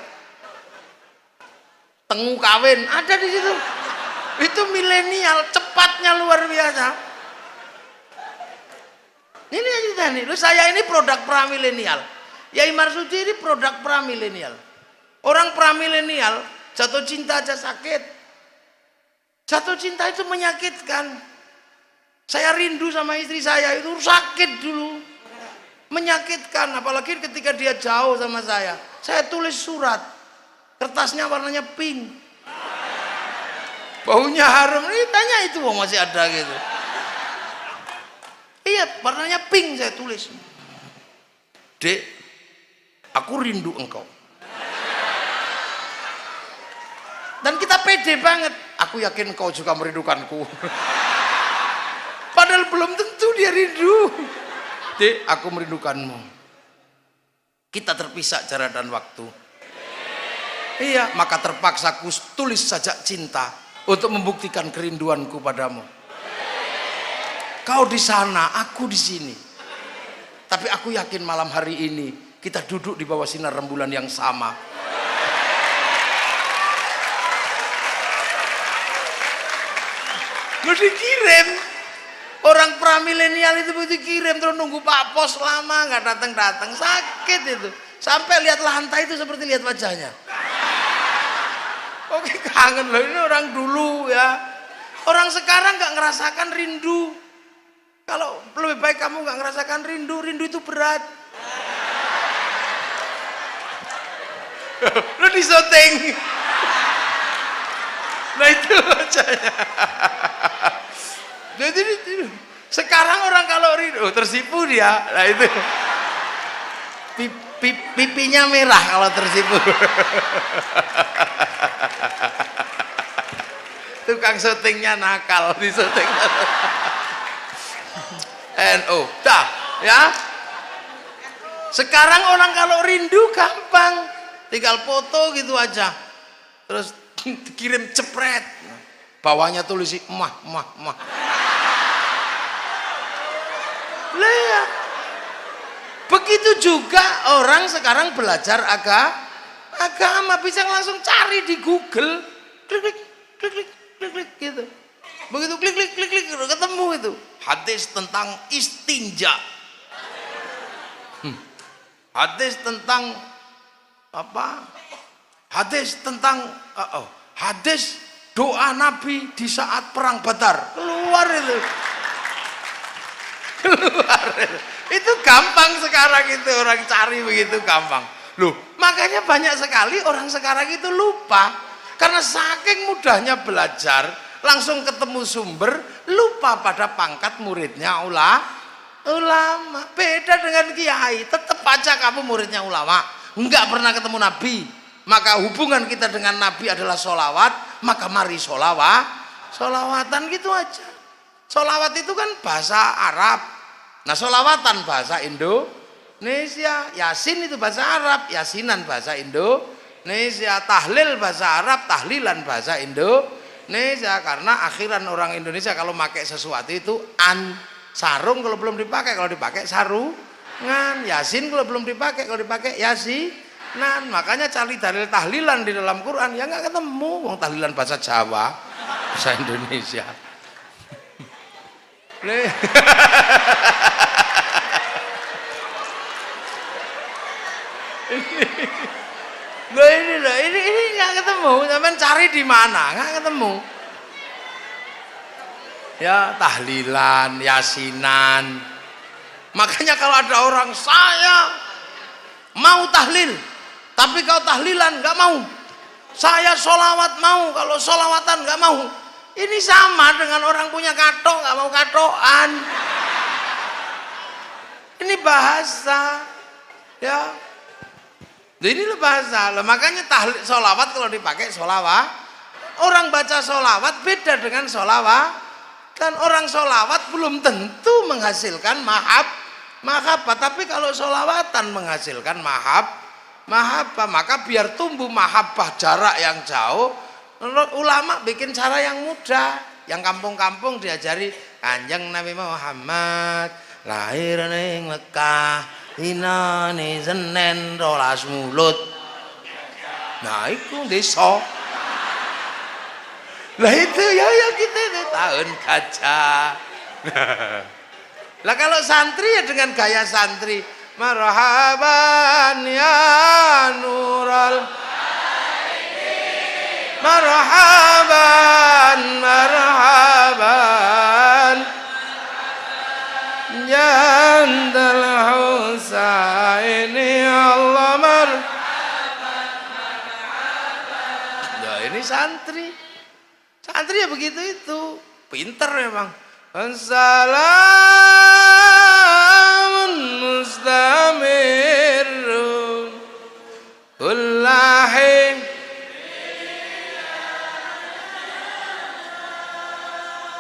tengu kawin ada di situ. Itu milenial, cepatnya luar biasa. Ini aja nih, lu saya ini produk pramilenial. Yai Marsudi ini produk pramilenial. Orang pramilenial jatuh cinta aja sakit. Jatuh cinta itu menyakitkan. Saya rindu sama istri saya itu sakit dulu, menyakitkan. Apalagi ketika dia jauh sama saya. Saya tulis surat, kertasnya warnanya pink, baunya harum. Ini tanya itu masih ada gitu. Iya, warnanya pink saya tulis. Dek, aku rindu engkau. Dan kita pede banget. Aku yakin engkau juga merindukanku. Padahal belum tentu dia rindu. Dek, aku merindukanmu. Kita terpisah jarak dan waktu. Iya, maka terpaksa aku tulis saja cinta untuk membuktikan kerinduanku padamu. Kau di sana, aku di sini. Tapi aku yakin malam hari ini kita duduk di bawah sinar rembulan yang sama. Lu dikirim. Orang pramilenial itu begitu kirim terus nunggu Pak Pos lama nggak datang, sakit itu. Sampai lihat lantai itu seperti lihat wajahnya. Oke, kangen loh, ini orang dulu ya. Orang sekarang nggak ngerasakan rindu. Kalau lebih baik kamu nggak ngerasakan rindu, rindu itu berat. Lu disyuting. Nah itu wajahnya. Jadi sekarang orang kalau rindu tersipu dia, nah itu pipinya merah kalau tersipu. Tukang syutingnya nakal di syuting. NO, dah ya. Sekarang orang kalau rindu gampang, tinggal foto gitu aja, terus dikirim cepret, bawahnya tulis mah. Lah, begitu juga orang sekarang belajar agama bisa langsung cari di Google, klik gitu. Begitu klik ketemu itu hadis tentang istinja, hadis tentang apa? Hadis tentang hadis doa Nabi di saat perang Badar. Keluar itu. Itu gampang sekarang itu orang cari begitu gampang. Loh, makanya banyak sekali orang sekarang itu lupa Karena saking mudahnya belajar, langsung ketemu sumber, lupa pada pangkat muridnya ulama. Beda dengan kiai, tetap aja kamu muridnya ulama, enggak pernah ketemu Nabi. Maka hubungan kita dengan Nabi adalah sholawat, maka mari sholawatan gitu aja. Sholawat itu kan bahasa Arab, nah sholawatan bahasa Indonesia. Yasin itu bahasa Arab, yasinan bahasa Indonesia. Tahlil bahasa Arab, tahlilan bahasa Indonesia. Karena akhiran orang Indonesia kalau pakai sesuatu itu sarung kalau belum dipakai, kalau dipakai sarungan. Yasin kalau belum dipakai, kalau dipakai yasinan. Makanya cari dalil tahlilan di dalam Quran ya nggak ketemu. Wong tahlilan bahasa Jawa, bahasa Indonesia. Ini nggak ketemu. Sampean cari di mana? Nggak ketemu. Ya tahlilan, yasinan. Makanya kalau ada orang, saya mau tahlil, tapi kalau tahlilan nggak mau. Saya sholawat mau, kalau sholawatan nggak mau. Ini sama dengan orang punya katok nggak mau katokan. Ini bahasa, ya. Ini bahasa. Makanya tahlil, sholawat kalau dipakai sholawat. Orang baca sholawat beda dengan sholawat. Dan orang sholawat belum tentu menghasilkan mahabbah. Tapi kalau sholawatan menghasilkan mahabbah, maka biar tumbuh mahabbah jarak yang jauh. Ulama bikin cara yang mudah, yang kampung-kampung diajari. Kanjeng Nabi Muhammad lahir ning Mekah dinane Senin 12 Mulud. Nah iku desa. Lah itu ya kita itu tahun gajah. Lah kalau santri ya dengan gaya santri. Marhaban ya nural, marhaban, marhaban, jandal Husaini Allah marhaban, marhaban. Ya ini santri ya begitu itu, pinter memang. Assalamun mustamirun kullahin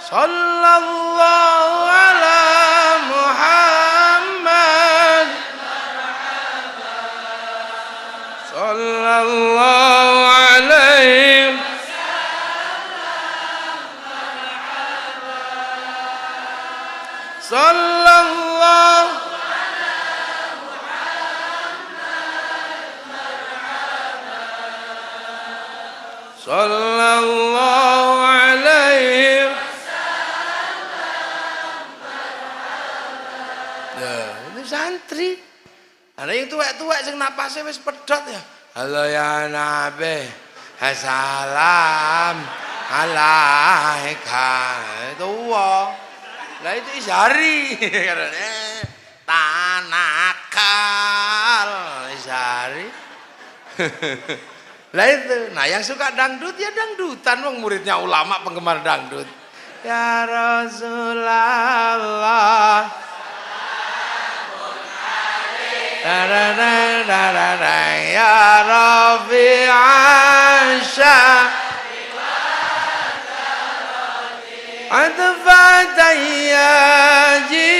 sallallahu ala Muhammad sallallahu alaihi sallallahu sallallahu alaihi. Ini santri. Ada yang tua-tua sing napasnya wis pedhot ya. Halo ya Nabi, assalam alaika. Tua. Lah itu Isyari. Tanakal Isyari. Lah itu. Nah yang suka dangdut ya dangdutan, wong muridnya ulama penggemar dangdut. Ya Rasulullah. Ya Rabbi Asya Adfat Ayyaji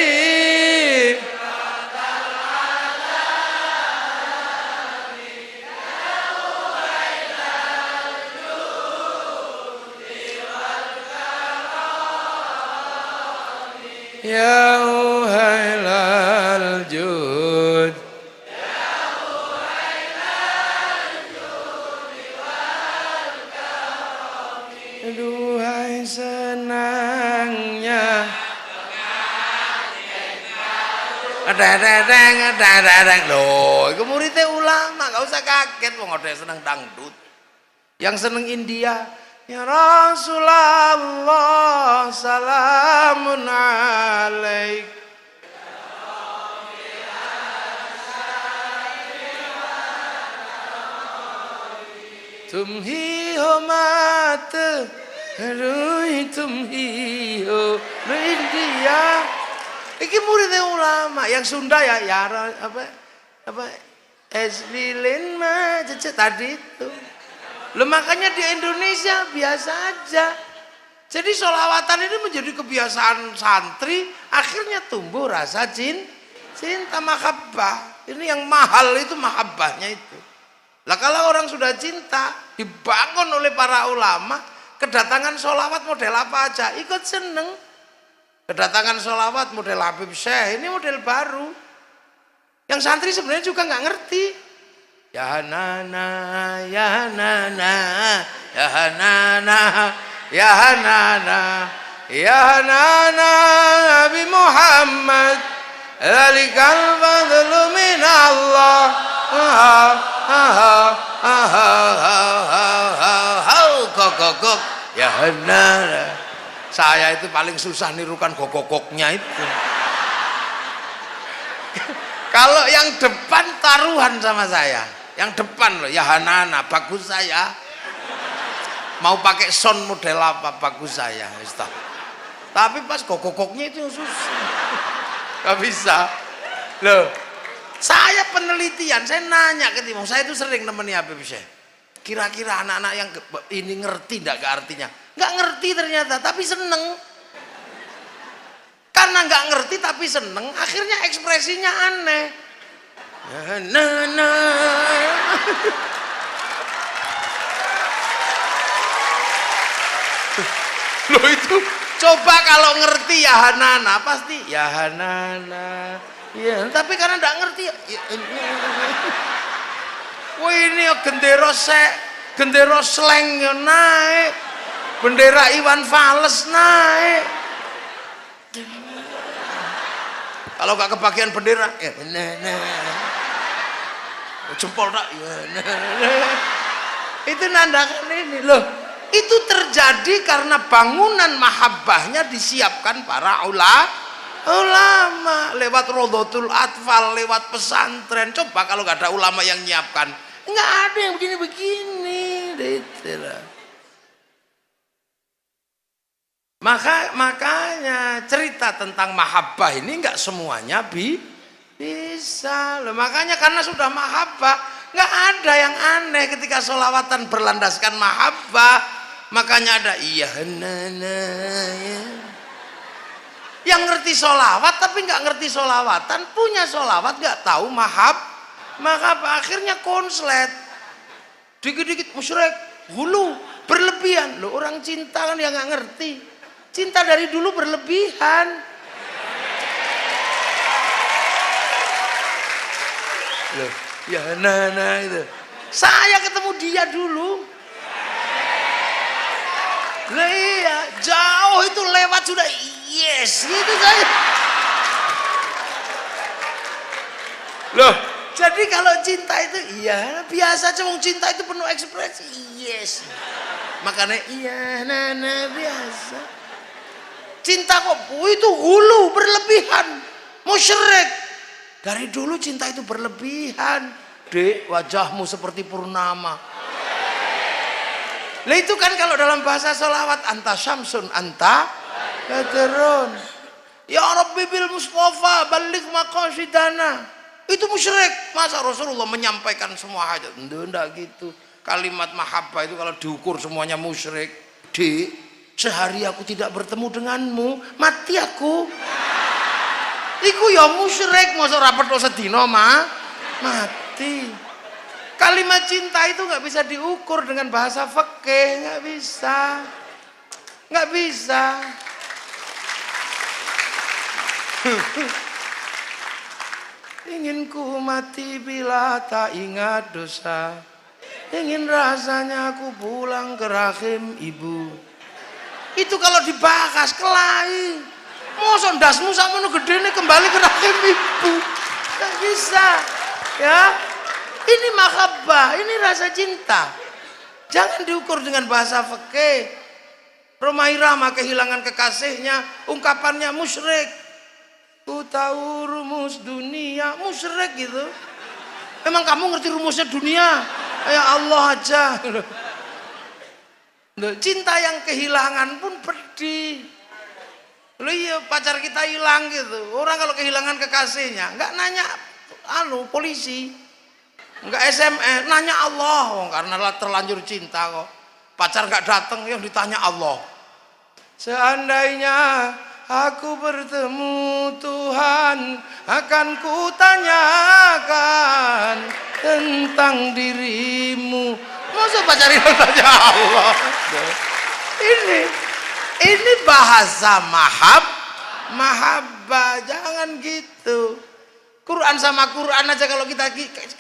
Ya Uhailal Jud duhai senangnya adeng loh itu muridnya ulama, gak usah kaget wong ada yang seneng dangdut, yang seneng India. Ya Rasulullah salamun alaik तुम ही हो मात Rui tum hiyo India. Iki muridnya ulama yang Sunda ya apa Esbilin mah tadi itu. Loh makanya di Indonesia biasa aja. Jadi sholawatan ini menjadi kebiasaan santri, akhirnya tumbuh rasa cinta mahabbah. Ini yang mahal itu mahabbahnya itu. Lah kalau orang sudah cinta dibangun oleh para ulama, kedatangan sholawat model apa aja ikut seneng. Kedatangan sholawat model Habib Syekh ini model baru yang santri sebenarnya juga nggak ngerti. Ya nana ya nana ya nana ya nana ya nana Nabi Muhammad Zalikal fadlu minallah gok ya benar. Saya itu paling susah nirukan gogoknya itu. Kalau yang depan taruhan sama saya, yang depan loh ya Hanana bagus saya. Mau pakai sound model apa bagus saya, Ustaz. Tapi pas gogoknya itu susah, nggak bisa. Loh, saya penelitian, saya nanya ke Timur, saya itu sering nemeni Habib Syekh. Kira-kira anak-anak yang ini ngerti enggak artinya? Nggak ngerti ternyata, tapi seneng. Karena nggak ngerti tapi seneng, akhirnya ekspresinya aneh. Loh itu, coba kalau ngerti ya Hanana, pasti ya Hanana. Ya, tapi karena nggak ngerti ya. Wah ini gendera sleng naik, bendera Iwan Fals naik. Kalau nggak kebagian bendera, ya jempol tak, ya itu nandakan ini loh. Itu terjadi karena bangunan mahabbahnya disiapkan para ulama lewat Rodotul Atfal, lewat pesantren. Coba kalau nggak ada ulama yang nyiapkan, nggak ada yang begini-begini. Makanya cerita tentang mahabbah ini nggak semuanya bisa. Loh, makanya karena sudah mahabbah, nggak ada yang aneh ketika sholawatan berlandaskan mahabbah. Makanya ada iya nana ya. Yang ngerti sholawat tapi nggak ngerti sholawatan, punya sholawat nggak tahu mahabbah, akhirnya konslet. Dikit-dikit musyrik, hulu, berlebihan. Loh orang cinta kan yang nggak ngerti. Cinta dari dulu berlebihan. Loh, ya nana itu. Saya ketemu dia dulu. Lah iya, jauh itu lewat sudah yes gitu saya. Loh, jadi kalau cinta itu iya biasa, cuma cinta itu penuh ekspresi yes. Makanya iya nana biasa. Cinta kok itu hulu berlebihan, musyrik. Dari dulu cinta itu berlebihan. Dek, wajahmu seperti purnama. Lah itu kan kalau dalam bahasa sholawat anta syamsun anta badrun. Ya Rabbi bil Mustafa balik maqasidana. Itu musyrik. Masa Rasulullah menyampaikan semua hajat? Enggak gitu. Kalimat mahabbah itu kalau diukur semuanya musyrik. Di sehari aku tidak bertemu denganmu, mati aku. Iku ya musyrik, masa rapet sedina mati. Kalimat cinta itu nggak bisa diukur dengan bahasa fikih, nggak bisa. Ingin ku mati bila tak ingat dosa, ingin rasanya aku pulang ke rahim ibu. Itu kalau dibahas kelahi. Mosok ndasmu sakmono gedene kembali ke rahim ibu. Nggak bisa, ya. Ini mahabbah, ini rasa cinta. Jangan diukur dengan bahasa fikih. Romai Rama kehilangan kekasihnya, ungkapannya musyrik. Ku tahu rumus dunia, musyrik gitu. Memang kamu ngerti rumusnya dunia? Ya Allah aja. Loh, cinta yang kehilangan pun pedih. Loh iya, pacar kita hilang gitu. Orang kalau kehilangan kekasihnya nggak nanya polisi, nggak SMS, nanya Allah. Karena terlanjur cinta kok. Pacar nggak datang yang ditanya Allah. Seandainya aku bertemu Tuhan, akan kutanyakan tentang dirimu. Masa pacarin tanya Allah? Ini bahasa mahabbah, jangan gitu. Quran sama Quran aja kalau kita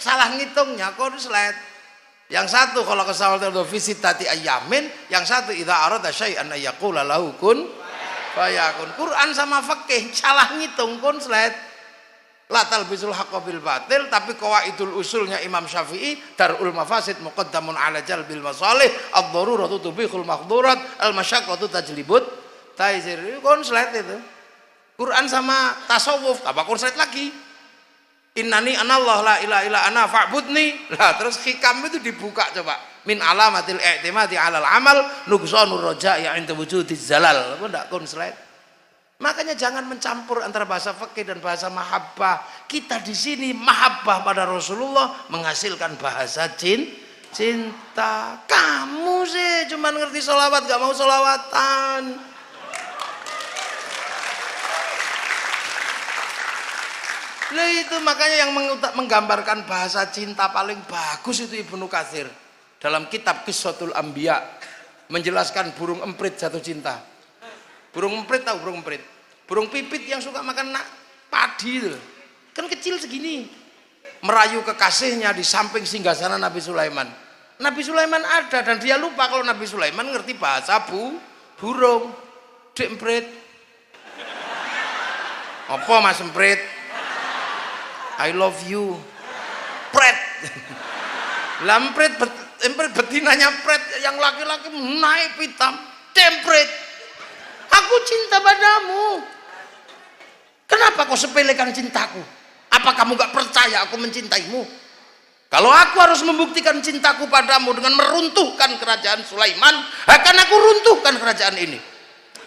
salah ngitungnya konslet. Yang satu kalau kesalahan fi sittati ayyamin, yang satu idza arada syai'an ayyaqula lahu kun fayakun. Quran sama fikih salah ngitung konslet. La talbisul haqqo bil batil, tapi qawaidul usulnya Imam Syafi'i, darul mafasid muqaddamun ala jalbil masalih, ad-daruratu tubihul mahdhurat, al-masyaqqatu tajlibut taysir. Konslet itu. Quran sama tasawuf, tambah konslet lagi. Innani anallah la ilaha illa ana fa'budni. Lah terus hikam itu dibuka coba. Min alamatil i'timadi 'alal amal nuqsanur raja'i 'inda wujudiz zalal. Apa ndak konslet? Makanya jangan mencampur antara bahasa fikih dan bahasa mahabbah. Kita di sini mahabbah pada Rasulullah menghasilkan bahasa cinta. Kamu sih cuma ngerti sholawat, gak mau sholawatan. Nah itu makanya yang menggambarkan bahasa cinta paling bagus itu Ibnu Katsir dalam kitab Qissatul Anbiya menjelaskan burung emprit jatuh cinta. Burung emprit, tahu burung emprit? Burung pipit yang suka makan padi itu. Kan kecil segini. Merayu kekasihnya di samping singgasana Nabi Sulaiman. Nabi Sulaiman ada dan dia lupa kalau Nabi Sulaiman ngerti bahasa burung. Dek emprit. Apa Mas emprit? I love you. Pret. Lah emprit betinanya pret, yang laki-laki naik hitam. Tempret. Aku cinta padamu. Kenapa kau sepelekan cintaku? Apa kamu gak percaya aku mencintaimu? Kalau aku harus membuktikan cintaku padamu dengan meruntuhkan kerajaan Sulaiman, akan aku runtuhkan kerajaan ini.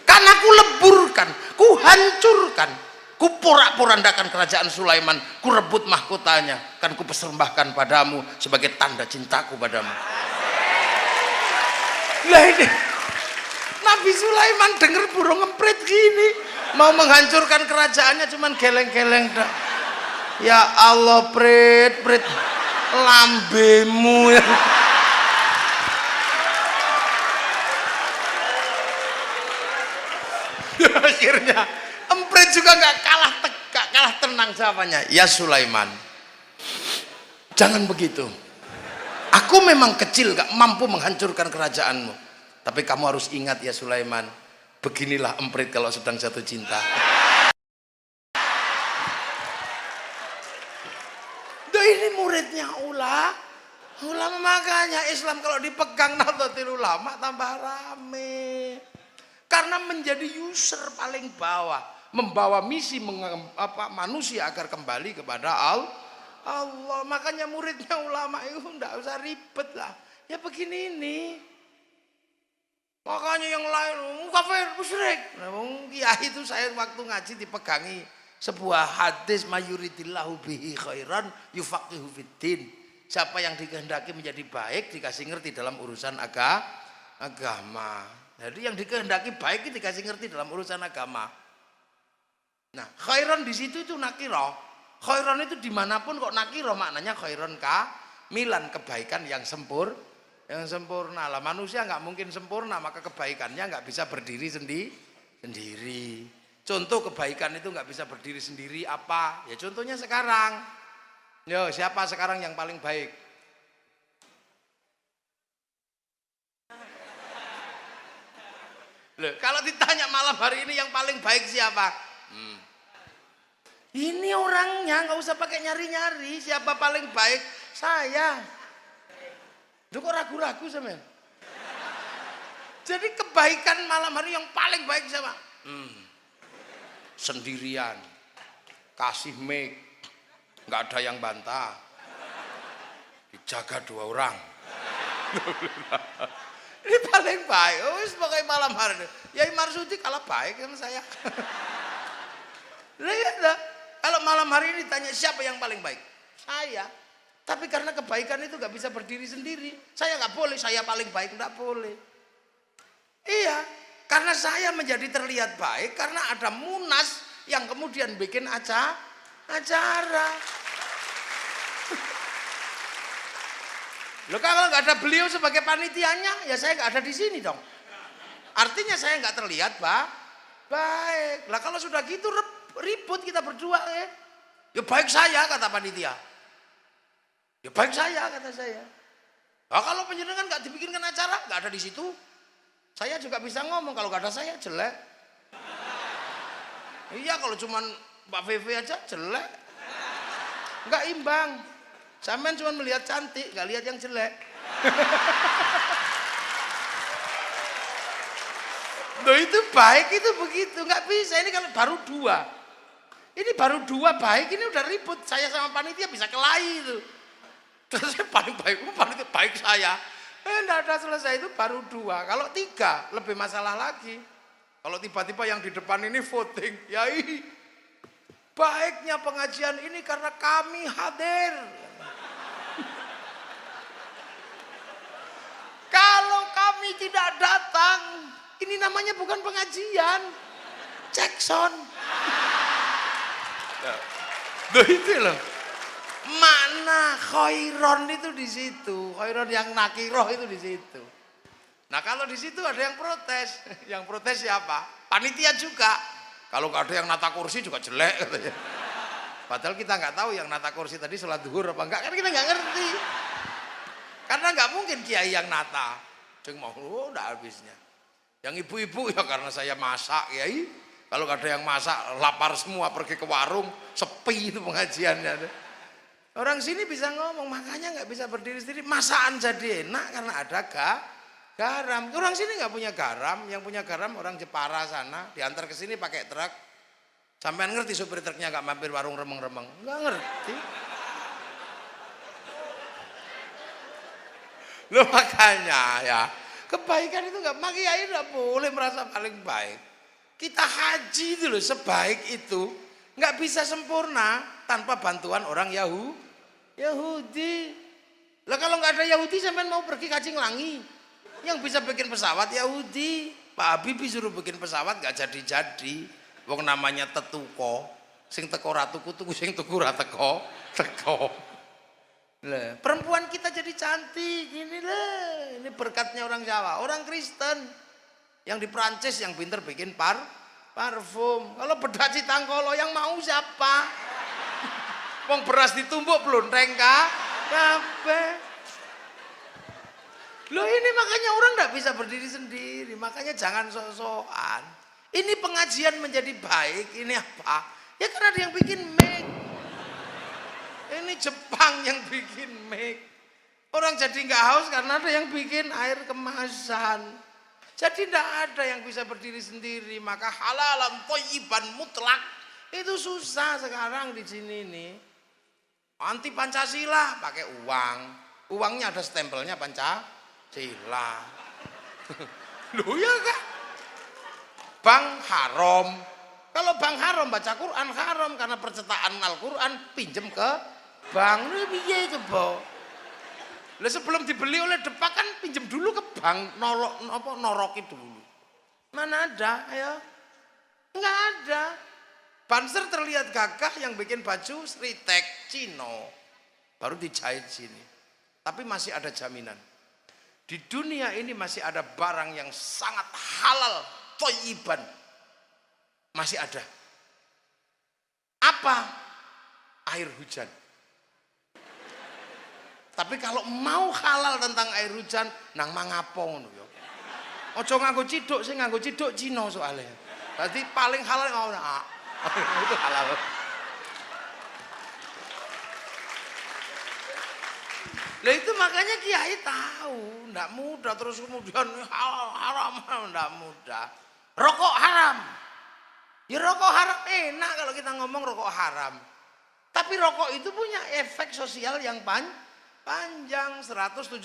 Kan aku leburkan, ku hancurkan, ku porak-porandakan kerajaan Sulaiman, ku rebut mahkotanya, kan ku persembahkan padamu sebagai tanda cintaku padamu. Lah ini Nabi Sulaiman denger burung emprit gini, mau menghancurkan kerajaannya cuman geleng-geleng dah. Ya Allah, prit lambemu ya. Akhirnya emprit juga nggak kalah tenang jawabannya. Ya Sulaiman, jangan begitu. Aku memang kecil gak mampu menghancurkan kerajaanmu, tapi kamu harus ingat ya Sulaiman, beginilah emprit kalau sedang jatuh cinta. Ini muridnya ulama, makanya Islam kalau dipegang Nahdlatul Ulama tambah rame. Karena menjadi user paling bawah, membawa misi manusia agar kembali kepada Allah. Makanya muridnya ulama itu enggak usah ribet lah. Ya begini ini. Makanya yang lain kafir, musyrik. Nah, kiai itu saya waktu ngaji dipegangi sebuah hadis mayuridillahu bihi khairan yufaqihu fiddin. Siapa yang dikehendaki menjadi baik dikasih ngerti dalam urusan agama. Jadi yang dikehendaki baik itu dikasih ngerti dalam urusan agama. Nah, khairan di situ itu nakiro. Khairan itu dimanapun kok nakiro, maknanya khairan milan, kebaikan yang sempurna lah. Manusia nggak mungkin sempurna, maka kebaikannya nggak bisa berdiri sendiri. Contoh kebaikan itu nggak bisa berdiri sendiri apa? Ya contohnya sekarang. Yo, siapa sekarang yang paling baik? Loh, kalau ditanya malam hari ini yang paling baik siapa? Ini orangnya, nggak usah pakai nyari-nyari. Siapa paling baik? Saya. Lu kok ragu-ragu sama? Jadi kebaikan malam hari yang paling baik siapa? Sendirian, kasih mic, nggak ada yang bantah, dijaga 2 orang. Ini paling baik. Oh, sebagai malam hari. Yai Marsudi kalah baik sama saya. Lihat dah. Kalau malam hari ini tanya siapa yang paling baik? Saya. Tapi karena kebaikan itu gak bisa berdiri sendiri. Saya gak boleh, saya paling baik, gak boleh. Iya, karena saya menjadi terlihat baik karena ada Munas yang kemudian bikin acara. Loh, kalau nggak ada beliau sebagai panitianya, ya saya nggak ada di sini dong. Artinya saya nggak terlihat baik. Lah kalau sudah gitu ribut kita berdua ya. Ya baik saya kata panitia. Ya baik saya kata saya. Nah, kalau penjenengan nggak dibikinkan acara, nggak ada di situ, saya juga bisa ngomong kalau nggak ada saya jelek. Iya, kalau cuman Mbak Vivi aja jelek, nggak imbang. Sampean cuma melihat cantik, nggak lihat yang jelek. Loh, itu baik itu begitu, nggak bisa. Ini kalau baru dua, ini baru dua baik, ini udah ribut. Saya sama panitia bisa kelahi itu. Terus saya paling baik, panitia baik saya. Nggak ada selesai, itu baru dua. Kalau tiga lebih masalah lagi. Kalau tiba-tiba yang di depan ini voting, yai baiknya pengajian ini karena kami hadir. Kalau kami tidak datang, ini namanya bukan pengajian, Jackson. Loh itu loh, mana khairon itu di situ, khairon yang nakiroh itu di situ. Nah kalau di situ ada yang protes, yang protes siapa? Panitia juga. Kalau nggak ada yang nata kursi juga jelek katanya. Padahal kita nggak tahu yang nata kursi tadi sholat duhur apa enggak, kan kita nggak ngerti. Karena nggak mungkin kiai yang nata, ceng mau udah habisnya. Yang ibu-ibu ya karena saya masak kiai. Kalau nggak ada yang masak, lapar semua pergi ke warung, sepi itu pengajiannya. Orang sini bisa ngomong, makanya nggak bisa berdiri sendiri. Masakan jadi enak karena ada garam. Orang sini nggak punya garam, yang punya garam orang Jepara sana, diantar ke sini pakai truk. Sampean ngerti supir truknya nggak mampir warung remeng-remeng? Nggak ngerti. Loh makanya ya, kebaikan itu nggak, kiai nggak boleh merasa paling baik. Kita haji itu loh, sebaik itu nggak bisa sempurna tanpa bantuan orang Yahudi. Lah kalau nggak ada Yahudi, sampean mau pergi kaji Nglangi, yang bisa bikin pesawat Yahudi. Pak Habibie suruh bikin pesawat nggak jadi. Wong namanya tetuko, sing teko ratu kutu, sing tuku ra teko. Lah, perempuan kita jadi cantik ini lah, ini berkatnya orang Jawa, orang Kristen yang di Prancis yang pinter bikin parfum. Kalau bedak Citangkolo yang mau siapa? Wong beras ditumbuk blonteng kabeh. Loh ini makanya orang nggak bisa berdiri sendiri, makanya jangan sok-sokan. Ini pengajian menjadi baik, ini apa? Ya karena ada yang bikin mic. Ini Jepang yang bikin mic. Orang jadi nggak haus karena ada yang bikin air kemasan. Jadi tidak ada yang bisa berdiri sendiri. Maka halalan thayyiban mutlak itu susah sekarang di sini nih. Anti Pancasila pakai uang. Uangnya ada stempelnya Pancasila. Loh ya kan? Bank haram. Kalau bank haram baca Quran haram karena percetakan Al-Quran pinjem ke bank. Ini piye coba? Lah sebelum dibeli oleh Depak kan pinjem dulu ke bank, noroki dulu. Mana ada? Ayo. Enggak ada. Banser terlihat gagah yang bikin baju Sritek Cino. Baru dijahit sini. Tapi masih ada jaminan. Di dunia ini masih ada barang yang sangat halal, thayyiban. Masih ada. Apa? Air hujan. Tapi kalau mau halal tentang air hujan, nang mangapo ngono ya. Aja nganggo ciduk, sing nganggo ciduk Cina soalnya. Berarti paling halal ngono. Itu halal. Lah itu makanya kiai tahu, ndak mudah terus kemudian haram ndak mudah. Rokok haram. Ya rokok haram enak kalau kita ngomong rokok haram. Tapi rokok itu punya efek sosial yang panjang, 174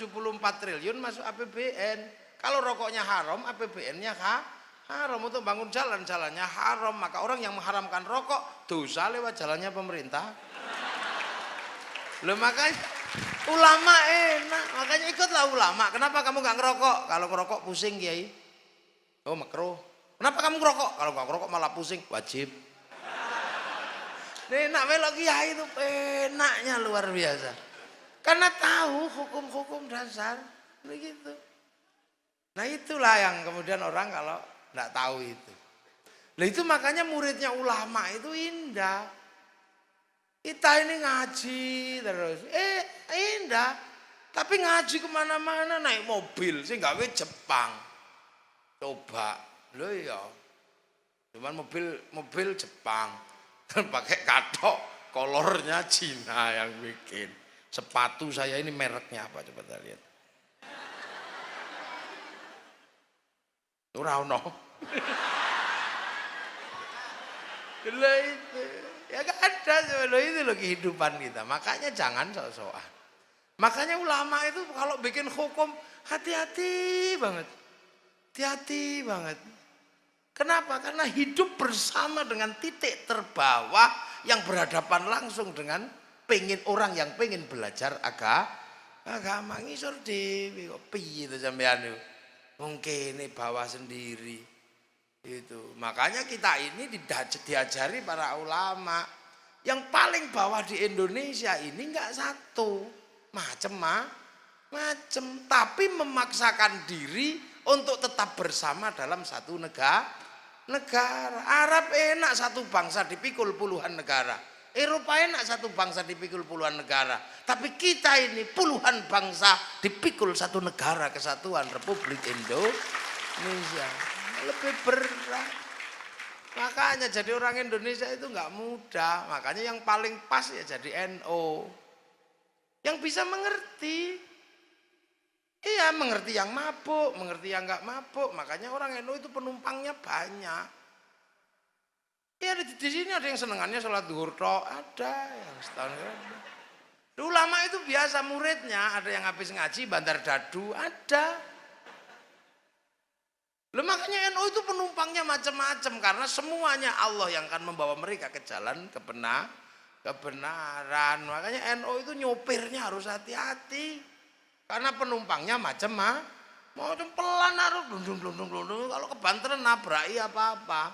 triliun masuk APBN. Kalau rokoknya haram, APBN-nya haram, untuk bangun jalan-jalannya haram, maka orang yang mengharamkan rokok dosa lewat jalannya pemerintah. Loh makanya ulama enak, makanya ikutlah ulama. Kenapa kamu nggak ngerokok? Kalau ngerokok pusing Kiai. Oh makruh. Kenapa kamu ngerokok? Kalau nggak ngerokok malah pusing. Wajib. Enak melok Kiai itu enaknya luar biasa. Karena tahu hukum-hukum dasar begitu. Nah itulah yang kemudian orang kalau nggak tahu itu. Nah itu makanya muridnya ulama itu indah. Kita ini ngaji terus, indah. Tapi ngaji kemana-mana naik mobil, sih nggak Jepang. Coba, lo ya. Cuman mobil Jepang, pakai katok, kolornya Cina yang bikin. Sepatu saya ini mereknya apa coba kita lihat. Ora ono. Lah itu. Ya gak ada, itu loh kehidupan kita. Makanya jangan sok-sokan. Makanya ulama itu kalau bikin hukum hati-hati banget. Hati-hati banget. Kenapa? Karena hidup bersama dengan titik terbawah yang berhadapan langsung dengan orang yang pengen belajar agama. Ngisor dewe kok piye to sampean niku. Mungkin ini bawa sendiri. Itu makanya kita ini diajari para ulama yang paling bawah di Indonesia ini nggak satu macem tapi memaksakan diri untuk tetap bersama dalam satu negara. Arab enak satu bangsa dipikul puluhan negara, Eropa enak satu bangsa dipikul puluhan negara, tapi kita ini puluhan bangsa dipikul satu negara, Kesatuan Republik Indonesia. Lebih berat. Makanya jadi orang Indonesia itu nggak mudah. Makanya yang paling pas ya jadi NU yang bisa mengerti. Iya, mengerti yang mabuk, mengerti yang nggak mabuk. Makanya orang NU itu penumpangnya banyak. Iya, di sini ada yang senengannya sholat zuhur tok, ada yang setahun ada. Ulama itu biasa muridnya, ada yang habis ngaji bantar dadu, ada. Loh, makanya NU itu penumpangnya macam-macam karena semuanya Allah yang akan membawa mereka ke jalan kebenaran. Makanya NU itu nyopirnya harus hati-hati karena penumpangnya macam pelan harus blundung. Kalau kebanteran nabraki apa-apa.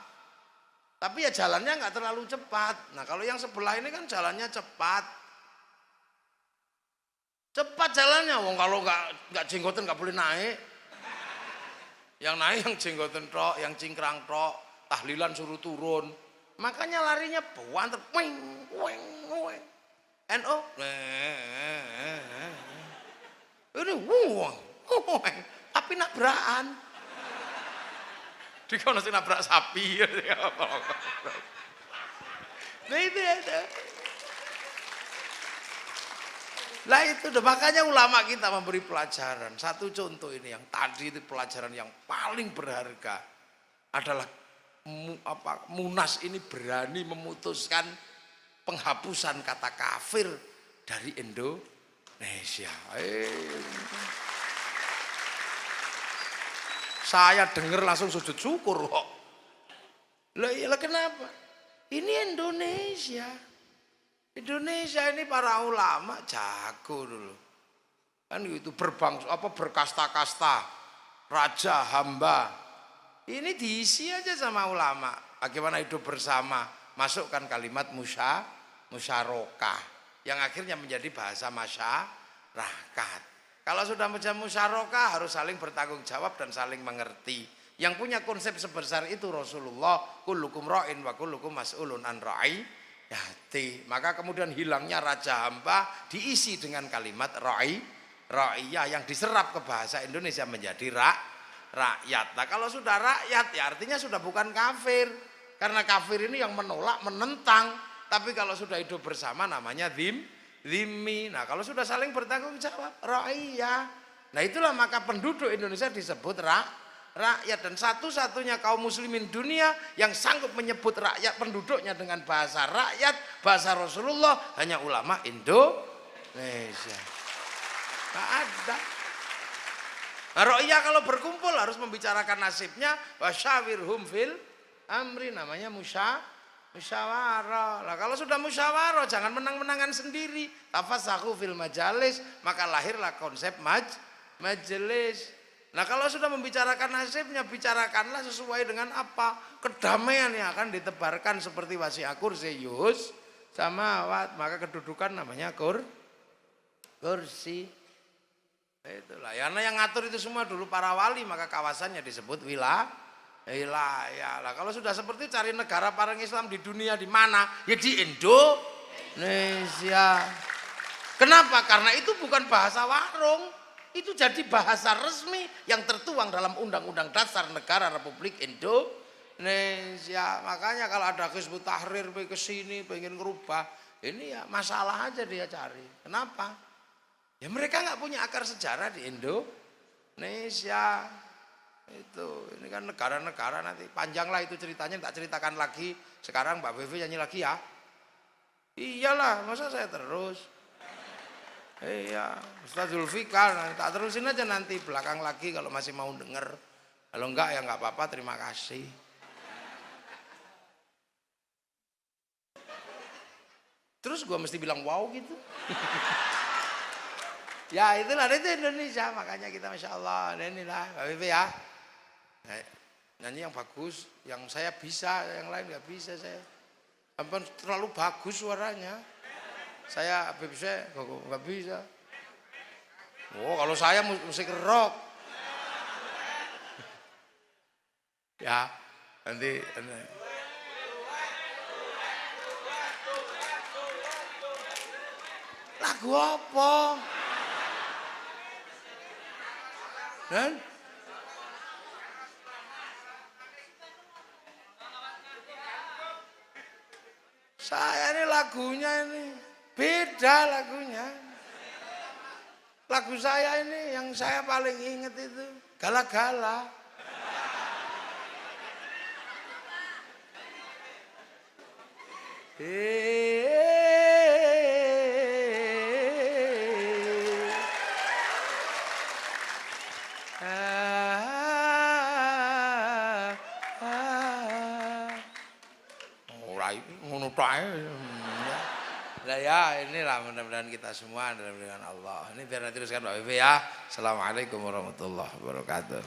Tapi ya jalannya nggak terlalu cepat. Nah kalau yang sebelah ini kan jalannya cepat. Cepat jalannya, wong kalau nggak jenggotan nggak boleh naik. Yang naik yang jenggotan tok, yang cingkrang tok, tahlilan suruh turun. Makanya larinya banter, weng. NU, ini tapi nabrakan. Di kono sing nabrak sapi. Nah itu ada. Lah itu makanya ulama kita memberi pelajaran. Satu contoh ini yang tadi itu pelajaran yang paling berharga adalah Munas ini berani memutuskan penghapusan kata kafir dari Indonesia. Saya dengar langsung sujud syukur kok. Lah kenapa? Ini Indonesia. Indonesia ini para ulama jago dulu. Kan itu berkasta-kasta, raja, hamba. Ini diisi aja sama ulama. Bagaimana hidup bersama, masukkan kalimat musyarakah yang akhirnya menjadi bahasa masyarakat. Kalau sudah menjadi musyarakah harus saling bertanggung jawab dan saling mengerti. Yang punya konsep sebesar itu Rasulullah, kullukum ra'in wa kullukum mas'ulun an ra'iyati. Maka kemudian hilangnya raja hamba diisi dengan kalimat ra'iyah yang diserap ke bahasa Indonesia menjadi rakyat. Nah kalau sudah rakyat ya artinya sudah bukan kafir. Karena kafir ini yang menolak, menentang. Tapi kalau sudah hidup bersama namanya dhimmi. Nah kalau sudah saling bertanggung jawab, ra'iyah. Nah itulah maka penduduk Indonesia disebut rakyat. Dan satu-satunya kaum muslimin dunia yang sanggup menyebut rakyat penduduknya dengan bahasa rakyat, bahasa Rasulullah, hanya ulama Indonesia. Tak ada. Nah, ro'iyah kalau berkumpul harus membicarakan nasibnya, wasyawirhum fil amri, namanya musyawarah. Lah kalau sudah musyawarah jangan menang-menangan sendiri. Tafassahu fil majalis, maka lahirlah konsep majelis. Nah kalau sudah membicarakan nasibnya, bicarakanlah sesuai dengan apa? Kedamaian yang akan ditebarkan seperti wasi'a kursiyus samawat, maka kedudukan namanya kursi. Itulah ya, yang ngatur itu semua dulu para wali, maka kawasannya disebut wilayah. Lah kalau sudah seperti cari negara paling Islam di dunia di mana? Ya di Indonesia. Kenapa? Karena itu bukan bahasa warung. Itu jadi bahasa resmi yang tertuang dalam Undang-Undang Dasar Negara Republik Indonesia. Makanya kalau ada Hizbut Tahrir ke sini pengen ngerubah, ini ya masalah aja dia cari. Kenapa? Ya mereka nggak punya akar sejarah di Indonesia. Itu ini kan negara-negara, nanti panjanglah itu ceritanya, tak ceritakan lagi. Sekarang Mbak Vivi nyanyi lagi ya. Iyalah, masa saya terus. Iya, Ustaz Zulfikar, tak terusin aja nanti belakang lagi kalau masih mau denger. Kalau enggak ya enggak apa-apa, terima kasih. Terus gua mesti bilang wow gitu. Ya itulah, itu Indonesia, makanya kita Masya Allah, inilah Mbak Vivi ya. Nyanyi yang bagus, yang saya bisa, yang lain nggak bisa saya. Sampai terlalu bagus suaranya. Saya Habib Syekh nggak bisa. Oh kalau saya musik rock. Ya nanti. Lagu apa? Dan saya ini lagunya ini beda lagunya. Lagu saya ini yang saya paling inget itu Gala-Gala. Ora ngono tok ae. Lah ya inilah mudah-mudahan kita semua dengan Allah. Ini biar nanti teruskan Mbak Vivi ya. Assalamualaikum warahmatullahi wabarakatuh.